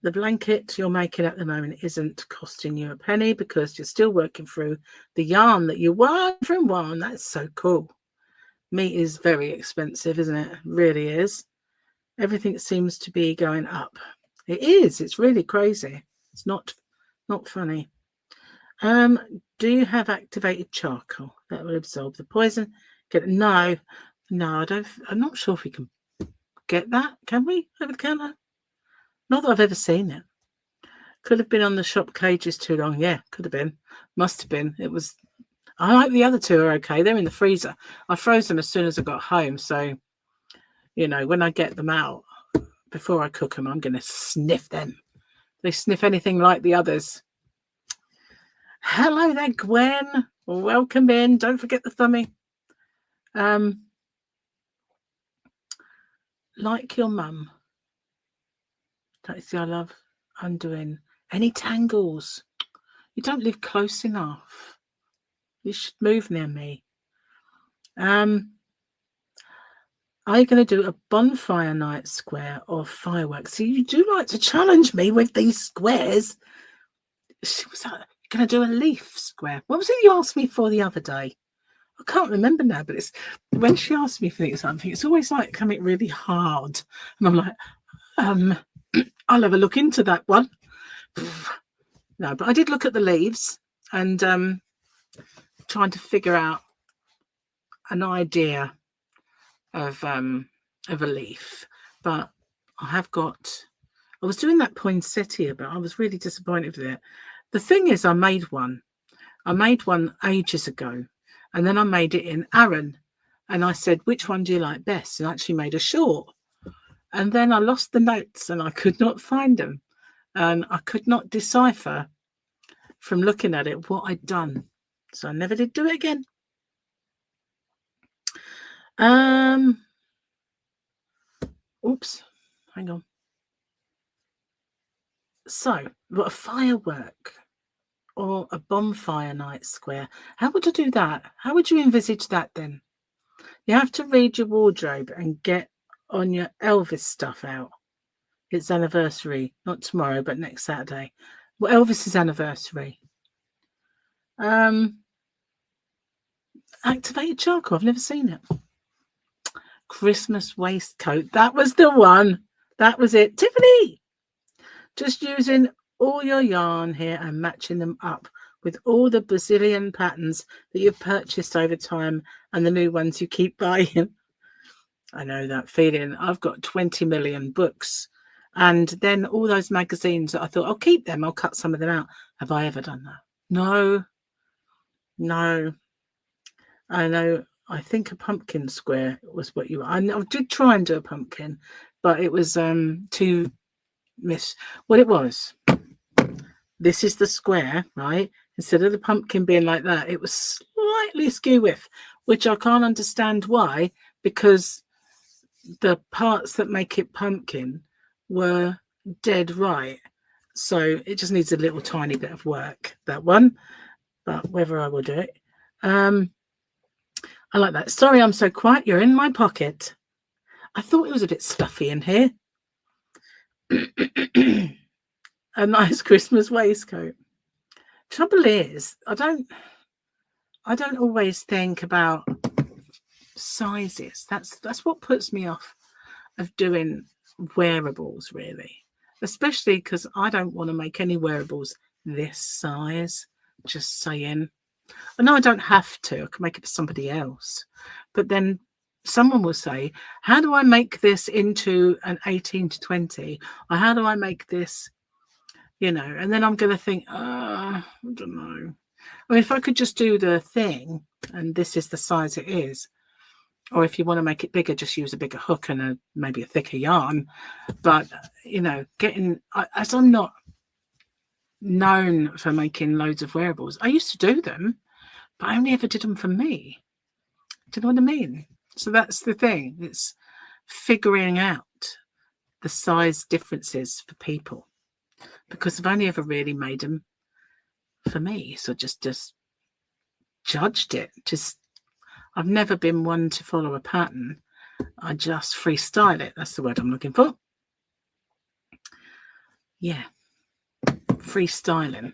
Speaker 1: The blanket you're making at the moment isn't costing you a penny because you're still working through the yarn that you won from one. That's so cool. Meat is very expensive, isn't it? It really is. Everything seems to be going up. It is. It's really crazy. It's not funny. Do you have activated charcoal that will absorb the poison? No, I don't. I'm not sure if we can get that. Can we over the counter? Not that I've ever seen it. Could have been on the shop cages too long. Yeah, could have been. Must have been. It was. I like the other two are okay. They're in the freezer. I froze them as soon as I got home. So, you know, when I get them out, before I cook them, I'm going to sniff them. They sniff anything like the others. Hello there, Gwen. Welcome in. Don't forget the thumbing. Like your mum. Tracy, I love undoing any tangles. You don't live close enough. You should move near me. Are you going to do a bonfire night square or fireworks? See, you do like to challenge me with these squares. She was like, going to do a leaf square. What was it you asked me for the other day? I can't remember now, but it's when she asked me for something, it's always like coming really hard. And I'm like, I'll have a look into that one. No, but I did look at the leaves and trying to figure out an idea of a leaf. But I was doing that poinsettia, but I was really disappointed with it. The thing is, I made one ages ago, and then I made it in Aran, and I said, which one do you like best? And I actually made a short, and then I lost the notes and I could not find them, and I could not decipher from looking at it what I'd done, so I never did do it again. Oops, hang on. So, what a firework or a bonfire night square. How would you do that? How would you envisage that then? You have to read your wardrobe and get on your Elvis stuff out. It's anniversary, not tomorrow, but next Saturday. Well, Elvis's anniversary. Activated charcoal. I've never seen it. Christmas waistcoat. That was the one. That was it. Tiffany! Just using all your yarn here and matching them up with all the bazillion patterns that you've purchased over time and the new ones you keep buying. I know that feeling. I've got 20 million books and then all those magazines that I thought I'll keep them. I'll cut some of them out. Have I ever done that? No. I know. I think a pumpkin square was what you. I did try and do a pumpkin, but it was too what it was. This is the square, right? Instead of the pumpkin being like that, it was slightly askew with, which I can't understand why, because the parts that make it pumpkin were dead right. So it just needs a little tiny bit of work, that one. But whether I will do it. I like that. Sorry, I'm so quiet. You're in my pocket. I thought it was a bit stuffy in here. A nice Christmas waistcoat. Trouble is, I don't always think about sizes. That's what puts me off of doing wearables, really. Especially because I don't want to make any wearables this size. Just saying. I know I don't have to. I can make it for somebody else. But then someone will say, how do I make this into an 18 to 20? Or how do I make this, and then I'm going to think, I don't know. I mean, if I could just do the thing and this is the size it is, or if you want to make it bigger, just use a bigger hook and maybe a thicker yarn. But, as I'm not known for making loads of wearables, I used to do them, but I only ever did them for me. Do you know what I mean? So that's the thing. It's figuring out the size differences for people, because I've only ever really made them for me. So just judged it. I've never been one to follow a pattern. I just freestyle it. That's the word I'm looking for. Yeah. Freestyling.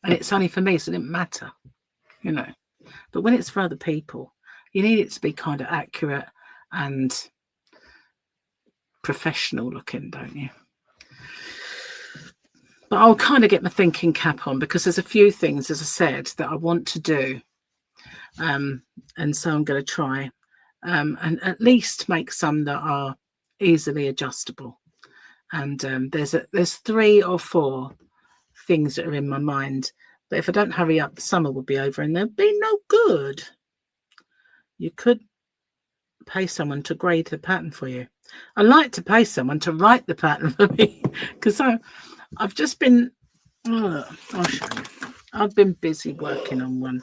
Speaker 1: And it's only for me, so it didn't matter, But when it's for other people, you need it to be kind of accurate and professional looking, don't you? But I'll kind of get my thinking cap on, because there's a few things, as I said, that I want to do. And so I'm going to try and at least make some that are easily adjustable. And there's 3 or 4 things that are in my mind. But if I don't hurry up, the summer will be over and they'll be no good. You could pay someone to grade the pattern for you. I like to pay someone to write the pattern for me, because I've just been, I'll show you. I've been busy working on one.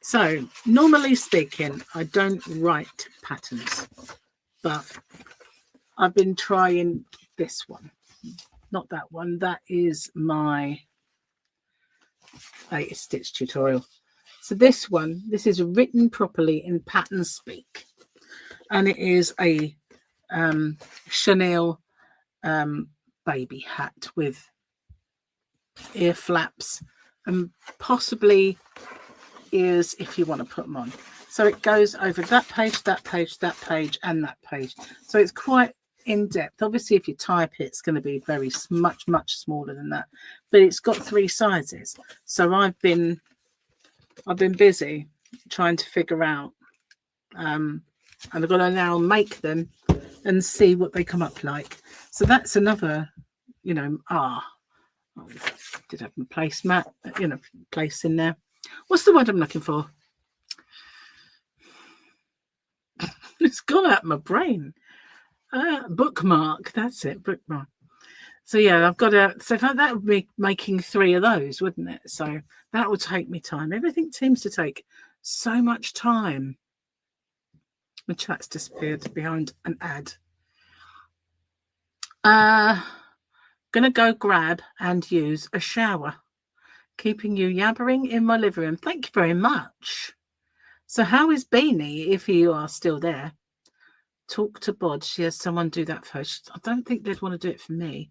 Speaker 1: So normally speaking, I don't write patterns, but I've been trying this one, not that one. That is my latest stitch tutorial. So this one, this is written properly in pattern speak, and it is a chenille baby hat with ear flaps and possibly ears if you want to put them on. So it goes over that page, that page, that page, and that page. So it's quite in depth. Obviously, if you type it, it's going to be very much smaller than that. But it's got 3 sizes. So I've been busy trying to figure out, and I've got to now make them and see what they come up like. So that's another, you know, did have a placemat, you know, place in there. What's the word I'm looking for? It's gone out of my brain. Bookmark. That's it. Bookmark. So yeah, I've got to. So that would be making 3 of those, wouldn't it? So that would take me time. Everything seems to take so much time. My chat's disappeared behind an ad. Gonna go grab and use a shower. Keeping you yabbering in my living room. Thank you very much. So how is Beanie, if you are still there? Talk to Bod. She has someone do that first. I don't think they'd want to do it for me.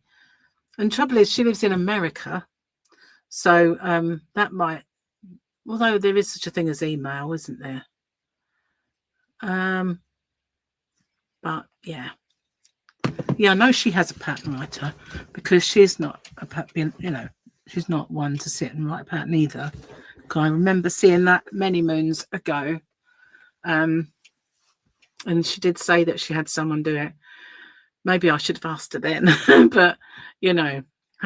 Speaker 1: And trouble is, she lives in America. So that might, although there is such a thing as email, isn't there? But yeah. Yeah, I know she has a pattern writer because she's not a pattern, you know, she's not one to sit and write a pattern either. I remember seeing that many moons ago. And she did say that she had someone do it. Maybe I should have asked her then. But, you know,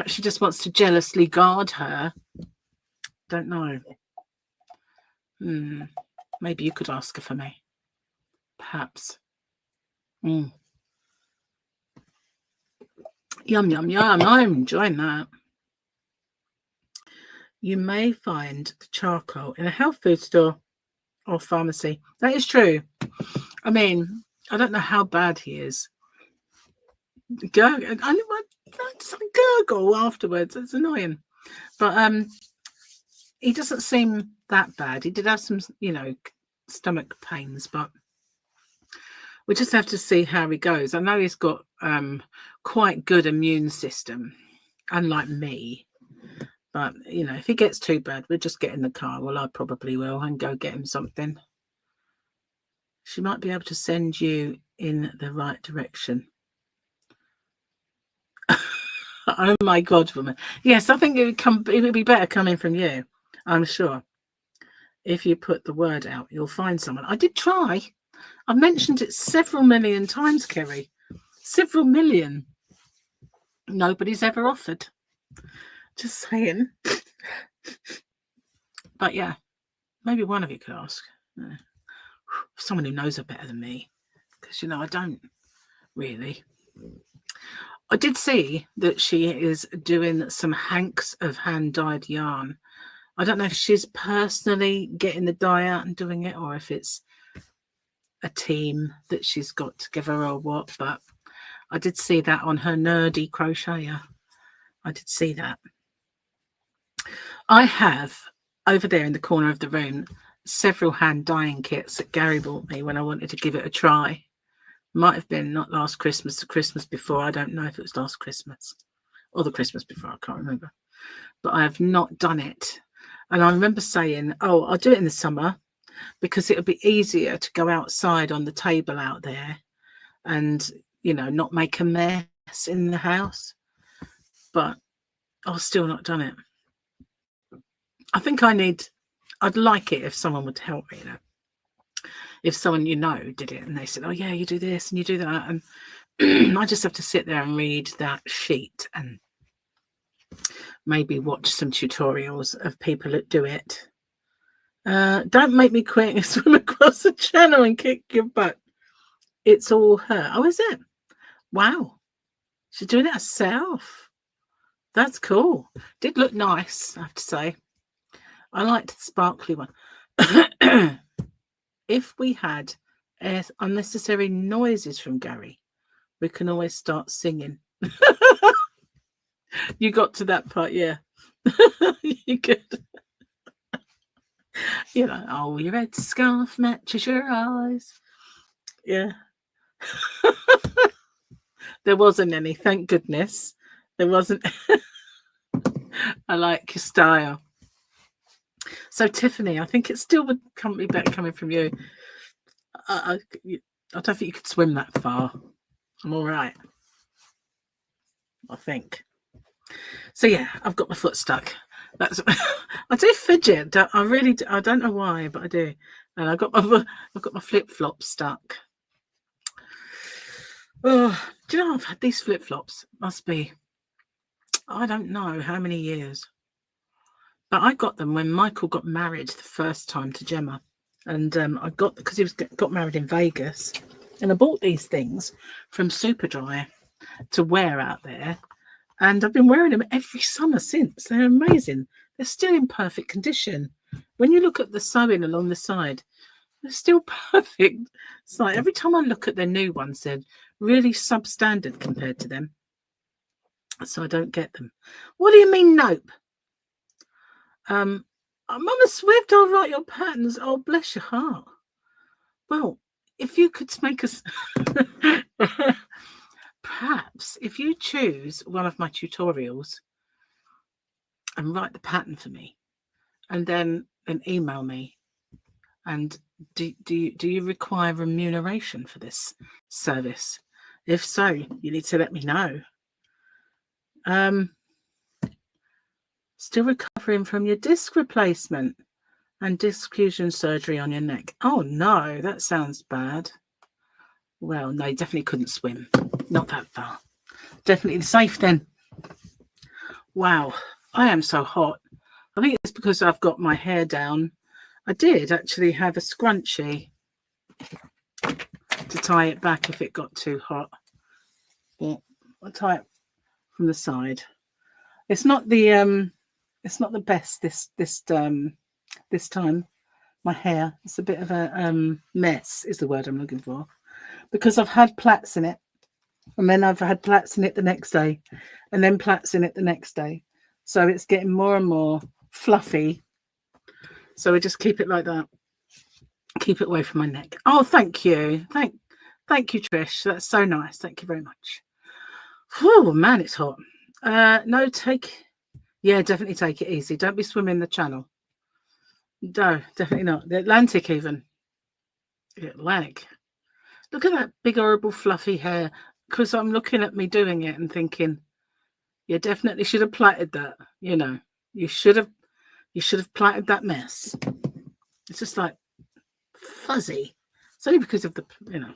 Speaker 1: she just wants to jealously guard her. Don't know. Maybe you could ask her for me. Perhaps. Yum, yum, yum. I'm enjoying that. You may find the charcoal in a health food store or pharmacy. That is true. I mean, I don't know how bad he is. I just gurgle afterwards. It's annoying. But he doesn't seem that bad. He did have some, you know, stomach pains, but we just have to see how he goes. I know he's got quite good immune system, unlike me. But, you know, if he gets too bad, we'll just get in the car. Well, I probably will and go get him something. She might be able to send you in the right direction. Oh, my God, woman. Yes, I think it would be better coming from you, I'm sure. If you put the word out, you'll find someone. I did try. I've mentioned it several million times, Kerry. Several million. Nobody's ever offered. Just saying. But yeah, maybe one of you could ask. Someone who knows her better than me. Because, you know, I don't really. I did see that she is doing some hanks of hand-dyed yarn. I don't know if she's personally getting the dye out and doing it or if it's a team that she's got together or what. But I did see that on her nerdy crocheter. I did see that. I have, over there in the corner of the room, several hand dyeing kits that Gary bought me when I wanted to give it a try. Might have been not last Christmas, the Christmas before. I don't know if it was last Christmas or the Christmas before. I can't remember. But I have not done it. And I remember saying, oh, I'll do it in the summer because it would be easier to go outside on the table out there and, you know, not make a mess in the house. But I've still not done it. I think I'd like it if someone would help me, you know. If someone you know did it and they said, oh, yeah, you do this and you do that. And I just have to sit there and read that sheet and maybe watch some tutorials of people that do it. Don't make me quit and swim across the channel and kick your butt. It's all her. Oh, is it? Wow. She's doing it herself. That's cool. Did look nice, I have to say. I liked the sparkly one. If we had unnecessary noises from Gary, we can always start singing. You got to that part, yeah. You could. You know, oh, your red scarf matches your eyes. Yeah. There wasn't any, thank goodness. There wasn't. I like your style. So Tiffany, I think it still would be better coming from you. I don't think you could swim that far. I'm all right, I think. So yeah, I've got my foot stuck. That's I do fidget. I really do. I don't know why, but I do. And I've got my flip flops stuck. Oh, do you know I've had these flip flops? Must be, I don't know how many years. But I got them when Michael got married the first time to Gemma, and I got, because he got married in Vegas, and I bought these things from Superdry to wear out there, and I've been wearing them every summer since. They're amazing. They're still in perfect condition. When you look at the sewing along the side, they're still perfect. It's like every time I look at their new ones, they're really substandard compared to them. So I don't get them. What do you mean, nope? Mama Swift, I'll write your patterns. Oh, bless your heart. Well, if you could make us... Perhaps if you choose one of my tutorials and write the pattern for me, and then email me, and do you require remuneration for this service? If so, you need to let me know. Still recovering from your disc replacement and disc fusion surgery on your neck. Oh no, that sounds bad. Well, no, you definitely couldn't swim. Not that far. Definitely safe then. Wow, I am so hot. I think it's because I've got my hair down. I did actually have a scrunchie to tie it back if it got too hot. But I'll tie it from the side. It's not the best this time. My hair, it's a bit of a mess is the word I'm looking for, because I've had plaits in it, and then I've had plaits in it the next day, and then plaits in it the next day. So it's getting more and more fluffy. So we just keep it like that. Keep it away from my neck. Oh, thank you. Thank you, Trish. That's so nice. Thank you very much. Oh, man, it's hot. No, yeah, definitely take it easy. Don't be swimming the channel. No, definitely not. The Atlantic even. The Atlantic. Look at that big, horrible, fluffy hair. Because I'm looking at me doing it and thinking, you definitely should have plaited that. You know, you should have plaited that mess. It's just like fuzzy. It's only because of the, you know.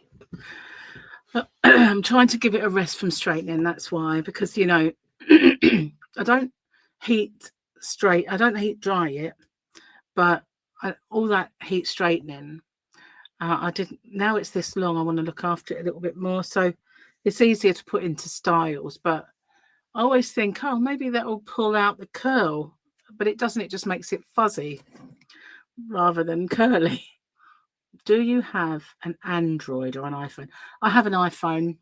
Speaker 1: I'm trying to give it a rest from straightening. That's why, because, you know, I don't heat dry it, but all that heat straightening, I didn't. Now it's this long, I want to look after it a little bit more, so it's easier to put into styles. But I always think, oh, maybe that will pull out the curl, but it doesn't. It just makes it fuzzy rather than curly. Do you have an Android or an iPhone? I have an iPhone.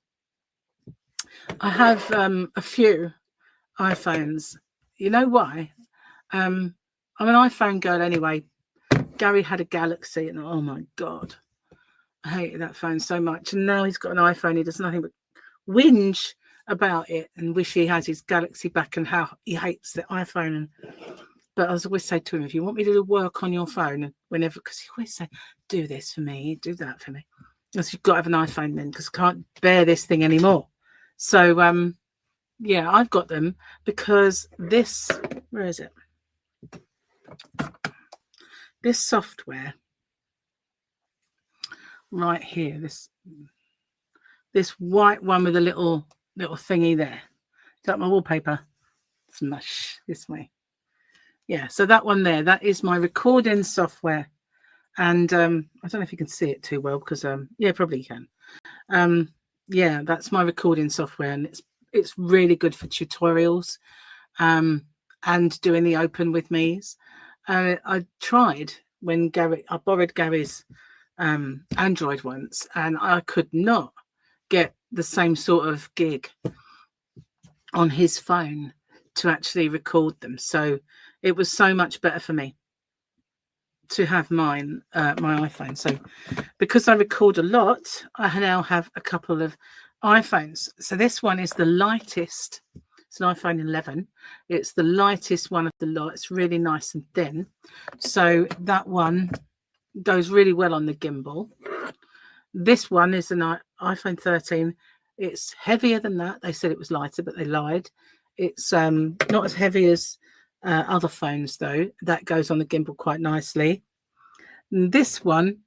Speaker 1: I have a few iPhones. You know why? I'm an iPhone girl anyway. Gary had a Galaxy, and oh my God, I hated that phone so much. And now he's got an iPhone. He does nothing but whinge about it and wish he had his Galaxy back, and how he hates the iPhone. But I always say to him, if you want me to do work on your phone, and whenever, because he always say, do this for me, do that for me. Because you've got to have an iPhone then, because I can't bear this thing anymore. So, yeah, I've got them because this, where is it? This software right here, this white one with a little thingy there. Is that my wallpaper? Smash this way. Yeah, so that one there, that is my recording software. And I don't know if you can see it too well, because yeah, probably you can. Yeah, that's my recording software, and it's really good for tutorials and doing the open with me's. I tried when I borrowed Gary's Android once, and I could not get the same sort of gig on his phone to actually record them. So it was so much better for me to have my iPhone. So because I record a lot, I now have a couple of iPhones. So this one is the lightest It's an iPhone 11. It's the lightest one of the lot. It's really nice and thin. So that one goes really well on the gimbal. This one is an iPhone 13. It's heavier than that. They said it was lighter, but they lied. It's not as heavy as other phones, though. That goes on the gimbal quite nicely. And this one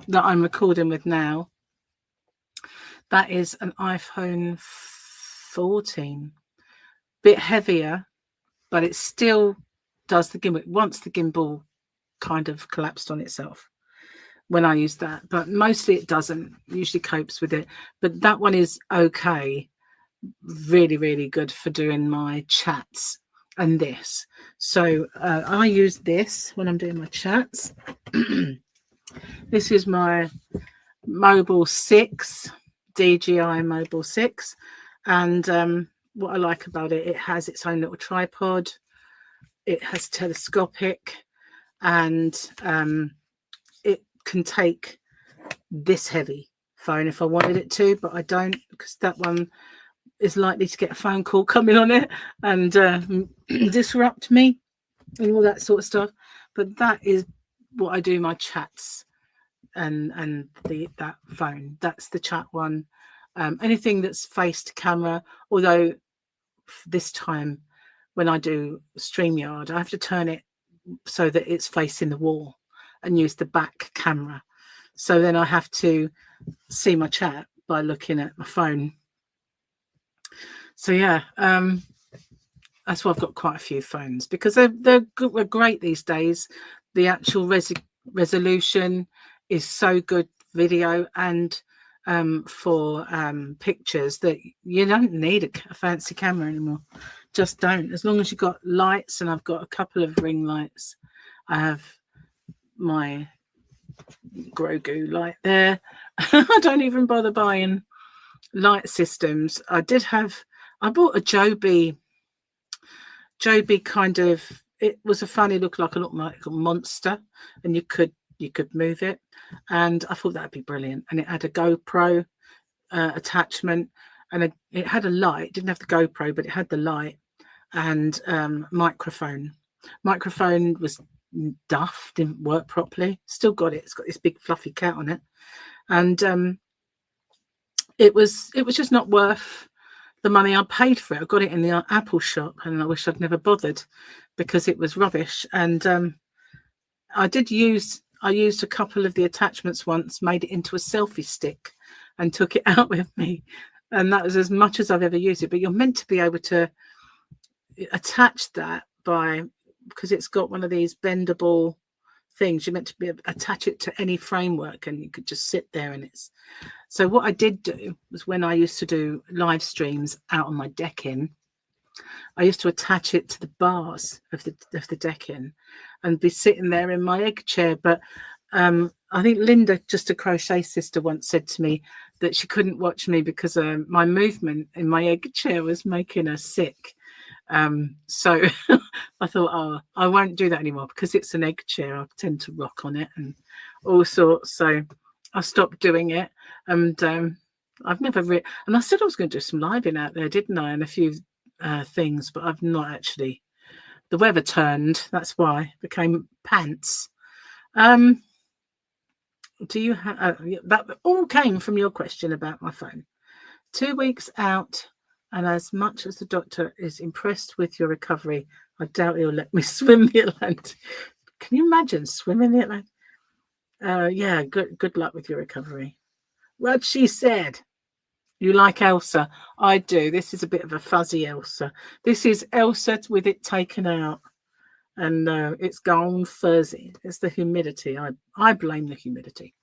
Speaker 1: that I'm recording with now, that is an iPhone 14. Bit heavier, but it still does the gimbal. Once the gimbal kind of collapsed on itself when I use that, but mostly it doesn't. Usually copes with it. But that one is okay. Really, really good for doing my chats and this. So I use this when I'm doing my chats. This is my Mobile 6, DJI Mobile 6. And what I like about it, it has its own little tripod. It has telescopic, and it can take this heavy phone if I wanted it to, but I don't, because that one is likely to get a phone call coming on it and disrupt me and all that sort of stuff. But that is what I do my chats and that phone. That's the chat one. Anything that's faced camera, although this time when I do StreamYard, I have to turn it so that it's facing the wall and use the back camera. So then I have to see my chat by looking at my phone. So yeah, that's why I've got quite a few phones, because they're great these days. The actual resolution is so good, video and for pictures, that you don't need a fancy camera anymore. Just don't. As long as you've got lights, and I've got a couple of ring lights. I have my Grogu light there. I don't even bother buying light systems. I bought a Joby kind of, it was a funny look, like a monster, and you could move it, and I thought that'd be brilliant. And it had a GoPro attachment, and it had a light. It didn't have the GoPro, but it had the light, and microphone was duff, didn't work properly. Still got it. It's got this big fluffy cat on it, and it was just not worth the money I paid for it. I got it in the Apple shop, and I wish I'd never bothered, because it was rubbish. And I used a couple of the attachments once, made it into a selfie stick and took it out with me, and that was as much as I've ever used it. But you're meant to be able to attach that because it's got one of these bendable things. You're meant to be able to attach it to any framework, and you could just sit there. And so what I did do was, when I used to do live streams out on my decking, I used to attach it to the bars of the decking and be sitting there in my egg chair. But I think Linda, just a crochet sister, once said to me that she couldn't watch me because my movement in my egg chair was making her sick. So I thought, oh, I won't do that anymore, because it's an egg chair. I tend to rock on it and all sorts. So I stopped doing it. And I've never and I said I was going to do some living out there, didn't I? And a few things, but I've not actually. The weather turned, that's why it became pants. Do you have that? All came from your question about my phone. 2 weeks out, and as much as the doctor is impressed with your recovery, I doubt he'll let me swim the Atlantic. Can you imagine swimming the Atlantic? Yeah, good luck with your recovery. What she said. You like Elsa? I do. This is a bit of a fuzzy Elsa. This is Elsa with it taken out, and it's gone fuzzy. It's the humidity. I blame the humidity.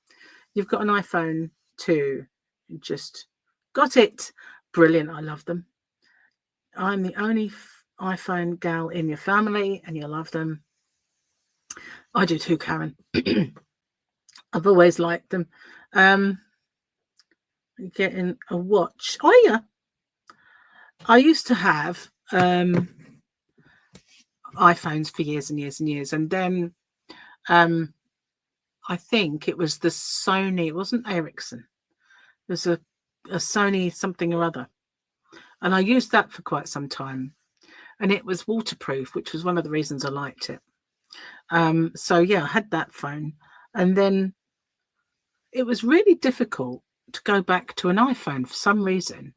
Speaker 1: You've got an iPhone 2. You just got it. Brilliant. I love them. I'm the only iPhone gal in your family, and you love them. I do too, Karen. I've always liked them. Getting a watch. Oh yeah, I used to have iPhones for years and years and years, and then I think it was the Sony. It wasn't Ericsson. It was a Sony something or other, and I used that for quite some time, and it was waterproof, which was one of the reasons I liked it. So yeah, I had that phone, and then it was really difficult to go back to an iPhone for some reason.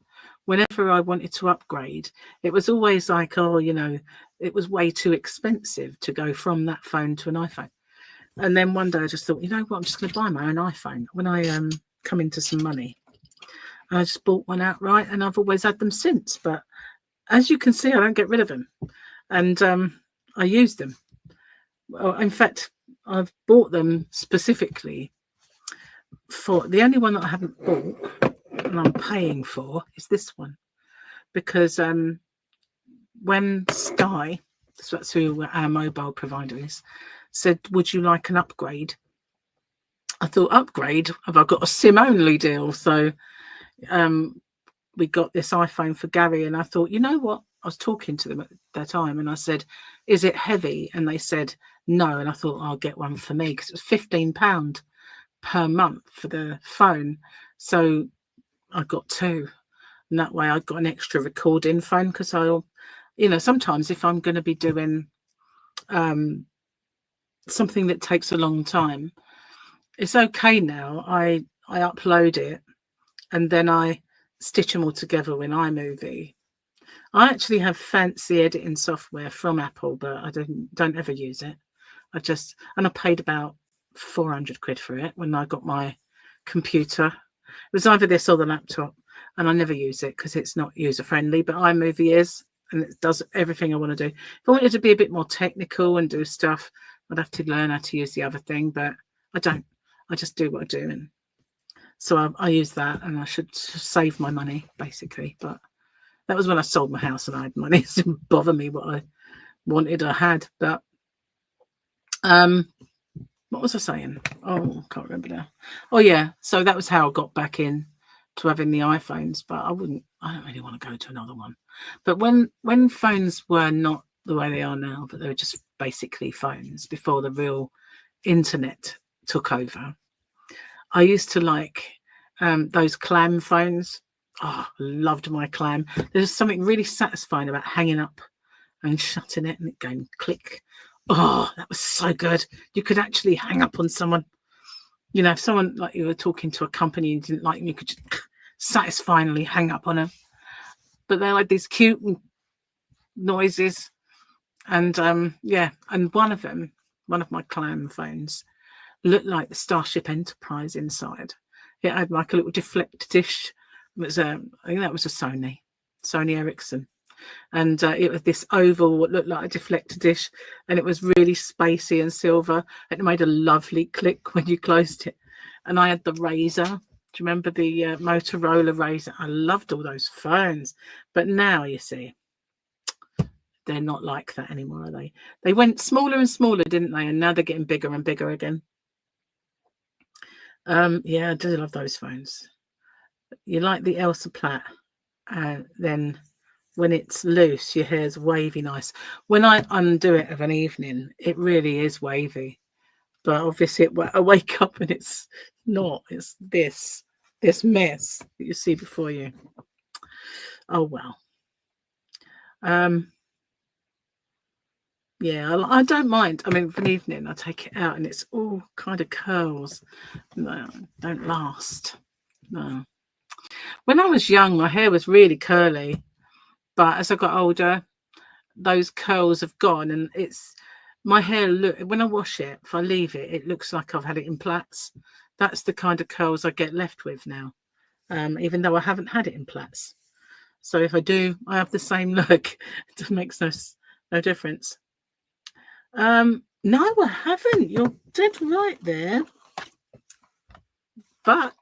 Speaker 1: Whenever I wanted to upgrade, it was always like, oh, you know, it was way too expensive to go from that phone to an iPhone. And then one day I just thought, you know what, I'm just going to buy my own iPhone when I come into some money. And I just bought one outright, and I've always had them since. But as you can see, I don't get rid of them, and I use them. Well, in fact, I've bought them specifically for the only one that I haven't bought and I'm paying for is this one, because when Sky, so that's who our mobile provider is, said, would you like an upgrade? I thought, upgrade? Have I got a SIM only deal? So we got this iPhone for Gary, and I thought, you know what? I was talking to them at that time, and I said, is it heavy? And they said no. And I thought, I'll get one for me, because it was £15 per month for the phone. So I got two, and that way I got an extra recording phone, because I'll, you know, sometimes if I'm going to be doing something that takes a long time, it's okay now. I upload it and then I stitch them all together in iMovie. I actually have fancy editing software from Apple, but I don't ever use it. And I paid about 400 quid for it when I got my computer. It was either this or the laptop, and I never use it because it's not user friendly, but iMovie is, and it does everything I want to do. If I wanted to be a bit more technical and do stuff, I'd have to learn how to use the other thing, but I don't. I just do what I do, and so I use that, and I should save my money basically. But that was when I sold my house and I had money. It didn't bother me what I wanted or had. But what was I saying? Oh, I can't remember now. Oh yeah, so that was how I got back in to having the iPhones. But I don't really want to go to another one. But when phones were not the way they are now, but they were just basically phones before the real internet took over, I used to like those clam phones. Oh, loved my clam. There's something really satisfying about hanging up and shutting it and it going click. Oh, that was so good. You could actually hang up on someone. You know, if someone, like, you were talking to a company and didn't like them, you could just satisfyingly hang up on them. But they're like these cute noises. And yeah, and one of my clam phones looked like the Starship Enterprise inside. It had like a little deflect dish. It was I think that was a Sony Ericsson, and it was this oval what looked like a deflector dish, and it was really spacey and silver, and it made a lovely click when you closed it. And I had the Razor. Do you remember the Motorola Razor? I loved all those phones, but now you see, they're not like that anymore, are they? They went smaller and smaller, didn't they? And now they're getting bigger and bigger again. Yeah, I do love those phones. You like the Elsa Platt, then when it's loose, your hair's wavy nice. When I undo it of an evening, it really is wavy. But obviously, I wake up and it's not. It's this mess that you see before you. Oh well. Yeah, I don't mind. I mean, for an evening, I take it out and it's all kind of curls. No, don't last. No. When I was young, my hair was really curly, but as I got older, those curls have gone, and my hair when I wash it, if I leave it, it looks like I've had it in plaits. That's the kind of curls I get left with now, even though I haven't had it in plaits. So if I do, I have the same look. It makes no difference. No, I haven't. You're dead right there. But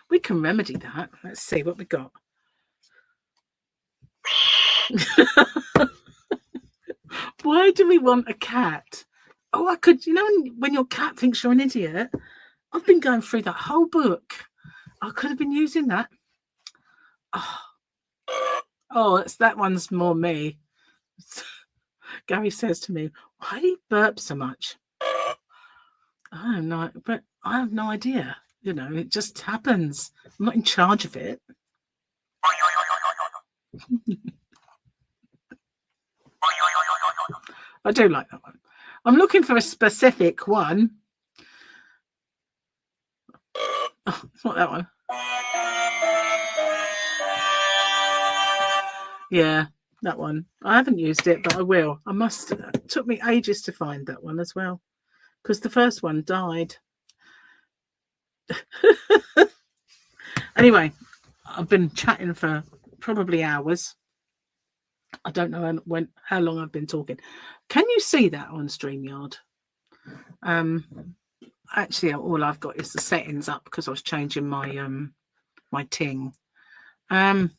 Speaker 1: we can remedy that. Let's see what we got. Why do we want a cat? Oh, I could, when your cat thinks you're an idiot, I've been going through that whole book. I could have been using that. Oh, that one's more me. Gary says to me, why do you burp so much? I don't know, but I have no idea. It just happens. I'm not in charge of it. I do like that one. I'm looking for a specific one. Oh, it's not that one. Yeah, that one. I haven't used it, but I will. I must. It took me ages to find that one as well, because the first one died. Anyway, I've been chatting for probably hours. I don't know how long I've been talking. Can you see that on StreamYard? Actually, all I've got is the settings up because I was changing my my ting. Buying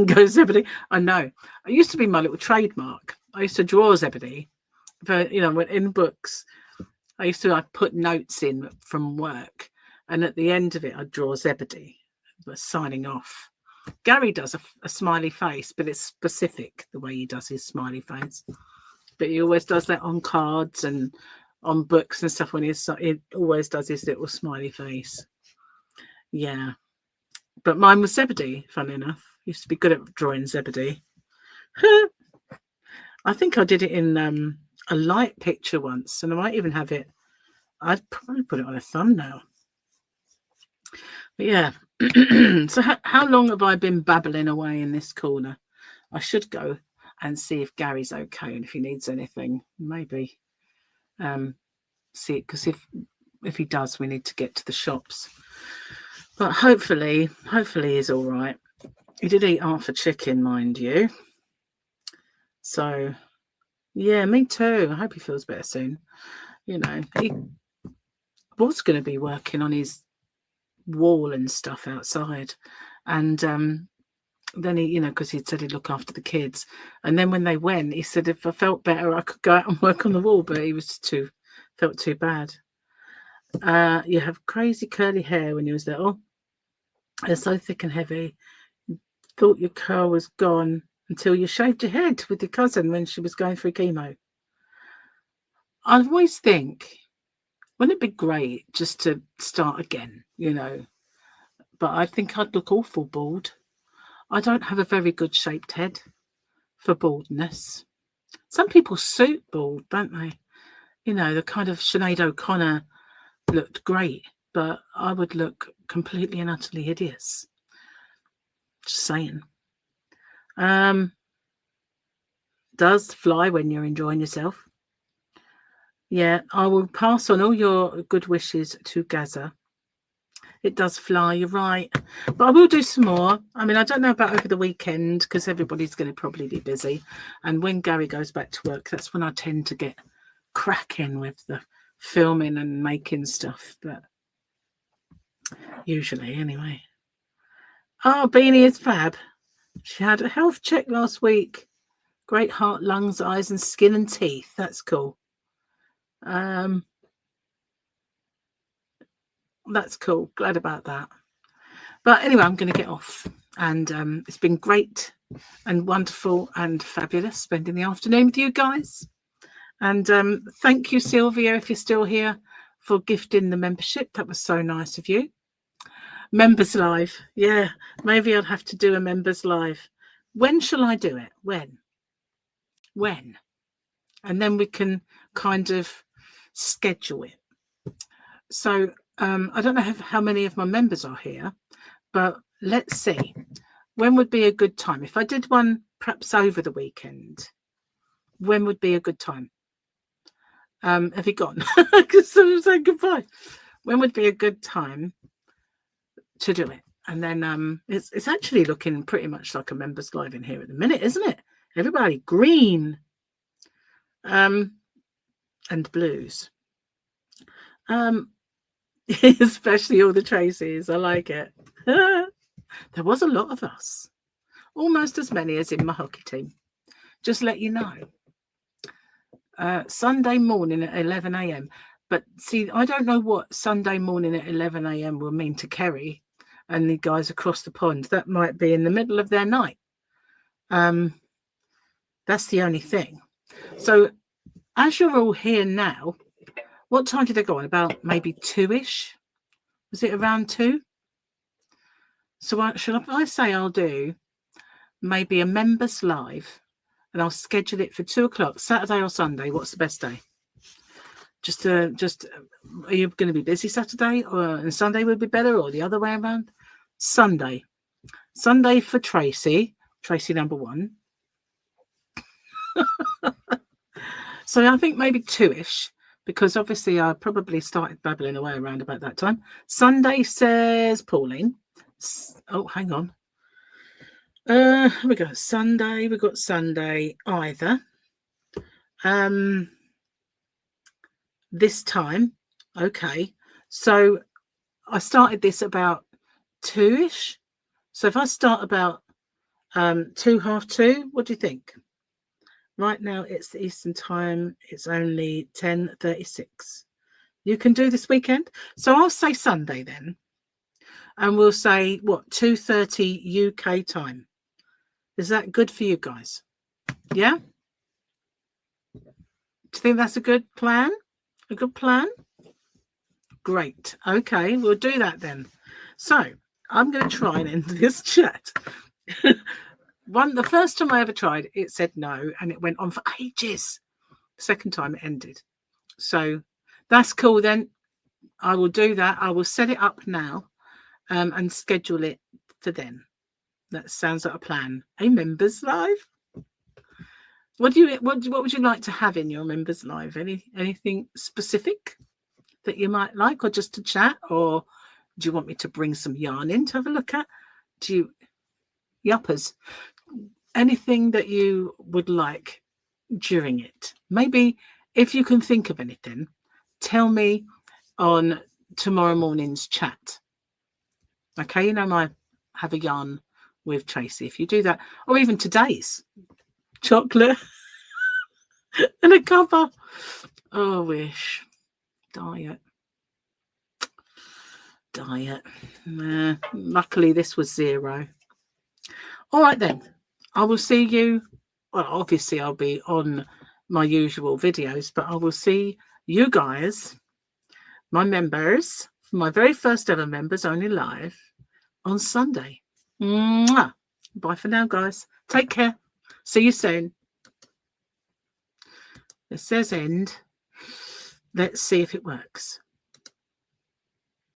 Speaker 1: goes Zebedee. I know. It used to be my little trademark. I used to draw Zebedee, but in books, I used to put notes in from work, and at the end of it, I'd draw Zebedee, but signing off. Gary does a smiley face, but it's specific the way he does his smiley face. But he always does that on cards and on books and stuff when he always does his little smiley face. Yeah. But mine was Zebedee, funny enough. Used to be good at drawing Zebedee. I think I did it in a light picture once, and I might even have it. I'd probably put it on a thumbnail. But yeah. So how long have I been babbling away in this corner? I should go and see if Gary's okay and if he needs anything. Maybe see it, because if he does, we need to get to the shops. But hopefully he's all right. He did eat half a chicken, mind you. So yeah, me too. I hope he feels better soon. He was going to be working on his wall and stuff outside, and then he, because he said he'd look after the kids, and then when they went, he said if I felt better I could go out and work on the wall, but he felt too bad. You have crazy curly hair when you was little. They're so thick and heavy. Thought your curl was gone until you shaved your head with your cousin when she was going through chemo. I always think, wouldn't it be great just to start again, But I think I'd look awful bald. I don't have a very good shaped head for baldness. Some people suit bald, don't they? The kind of Sinead O'Connor looked great, but I would look completely and utterly hideous. Just saying. Does fly when you're enjoying yourself. Yeah, I will pass on all your good wishes to Gaza. It does fly, you're right. But I will do some more. I mean, I don't know about over the weekend because everybody's going to probably be busy. And when Gary goes back to work, that's when I tend to get cracking with the filming and making stuff. But usually, anyway. Oh, Beanie is fab. She had a health check last week. Great heart, lungs, eyes, and skin and teeth. That's cool. That's cool. Glad about that. But anyway, I'm going to get off. And it's been great and wonderful and fabulous spending the afternoon with you guys. And thank you, Sylvia, if you're still here, for gifting the membership. That was so nice of you. Members Live. Yeah, maybe I'll have to do a Members Live. When shall I do it? When? And then we can kind of schedule it. So I don't know how many of my members are here, but let's see. When would be a good time? If I did one perhaps over the weekend, when would be a good time? Have you gone? Because I'm saying goodbye. When would be a good time to do it? And then it's actually looking pretty much like a Members Live in here at the minute, isn't it? Everybody green and blues. Especially all the Tracys. I like it. There was a lot of us. Almost as many as in my hockey team. Just let you know. Sunday morning at 11 a.m. But see, I don't know what Sunday morning at 11 a.m. will mean to Kerry and the guys across the pond. That might be in the middle of their night. That's the only thing. So as you're all here now, what time did they go on? About maybe 2-ish? Was it around 2? So should I say I'll do maybe a members live, and I'll schedule it for 2 o'clock, Saturday or Sunday. What's the best day? Just are you going to be busy Saturday, or Sunday would be better, or the other way around? Sunday for Tracy number 1. So I think maybe 2ish, because obviously I probably started babbling away around about that time. Sunday, says Pauline. Oh, hang on. We got Sunday. We got Sunday either. This time, okay. So I started this about 2ish. So if I start about 2:30, what do you think? Right now it's the Eastern time. It's only 10:36. You can do this weekend. So I'll say Sunday then, and we'll say what, 2:30 UK time. Is that good for you guys? Yeah. Do you think that's a good plan? A good plan? Great. Okay, we'll do that then. So I'm going to try and end this chat. The first time I ever tried, it said no, and it went on for ages. Second time it ended. So that's cool then. I will do that. I will set it up now and schedule it for then. That sounds like a plan. A members live. What would you like to have in your members live? Anything specific that you might like, or just to chat, or do you want me to bring some yarn in to have a look at? Yuppers, anything that you would like during it? Maybe if you can think of anything, tell me on tomorrow morning's chat. Okay, you know my have a yarn with Tracy. If you do that, or even today's chocolate and a cuppa. Oh, wish. Diet. Nah, luckily this was 0. All right then, I will see you. Well, obviously I'll be on my usual videos, but I will see you guys, my members, my very first ever members only live on Sunday. Mwah. Bye for now, guys. Take care. See you soon. It says end. Let's see if it works.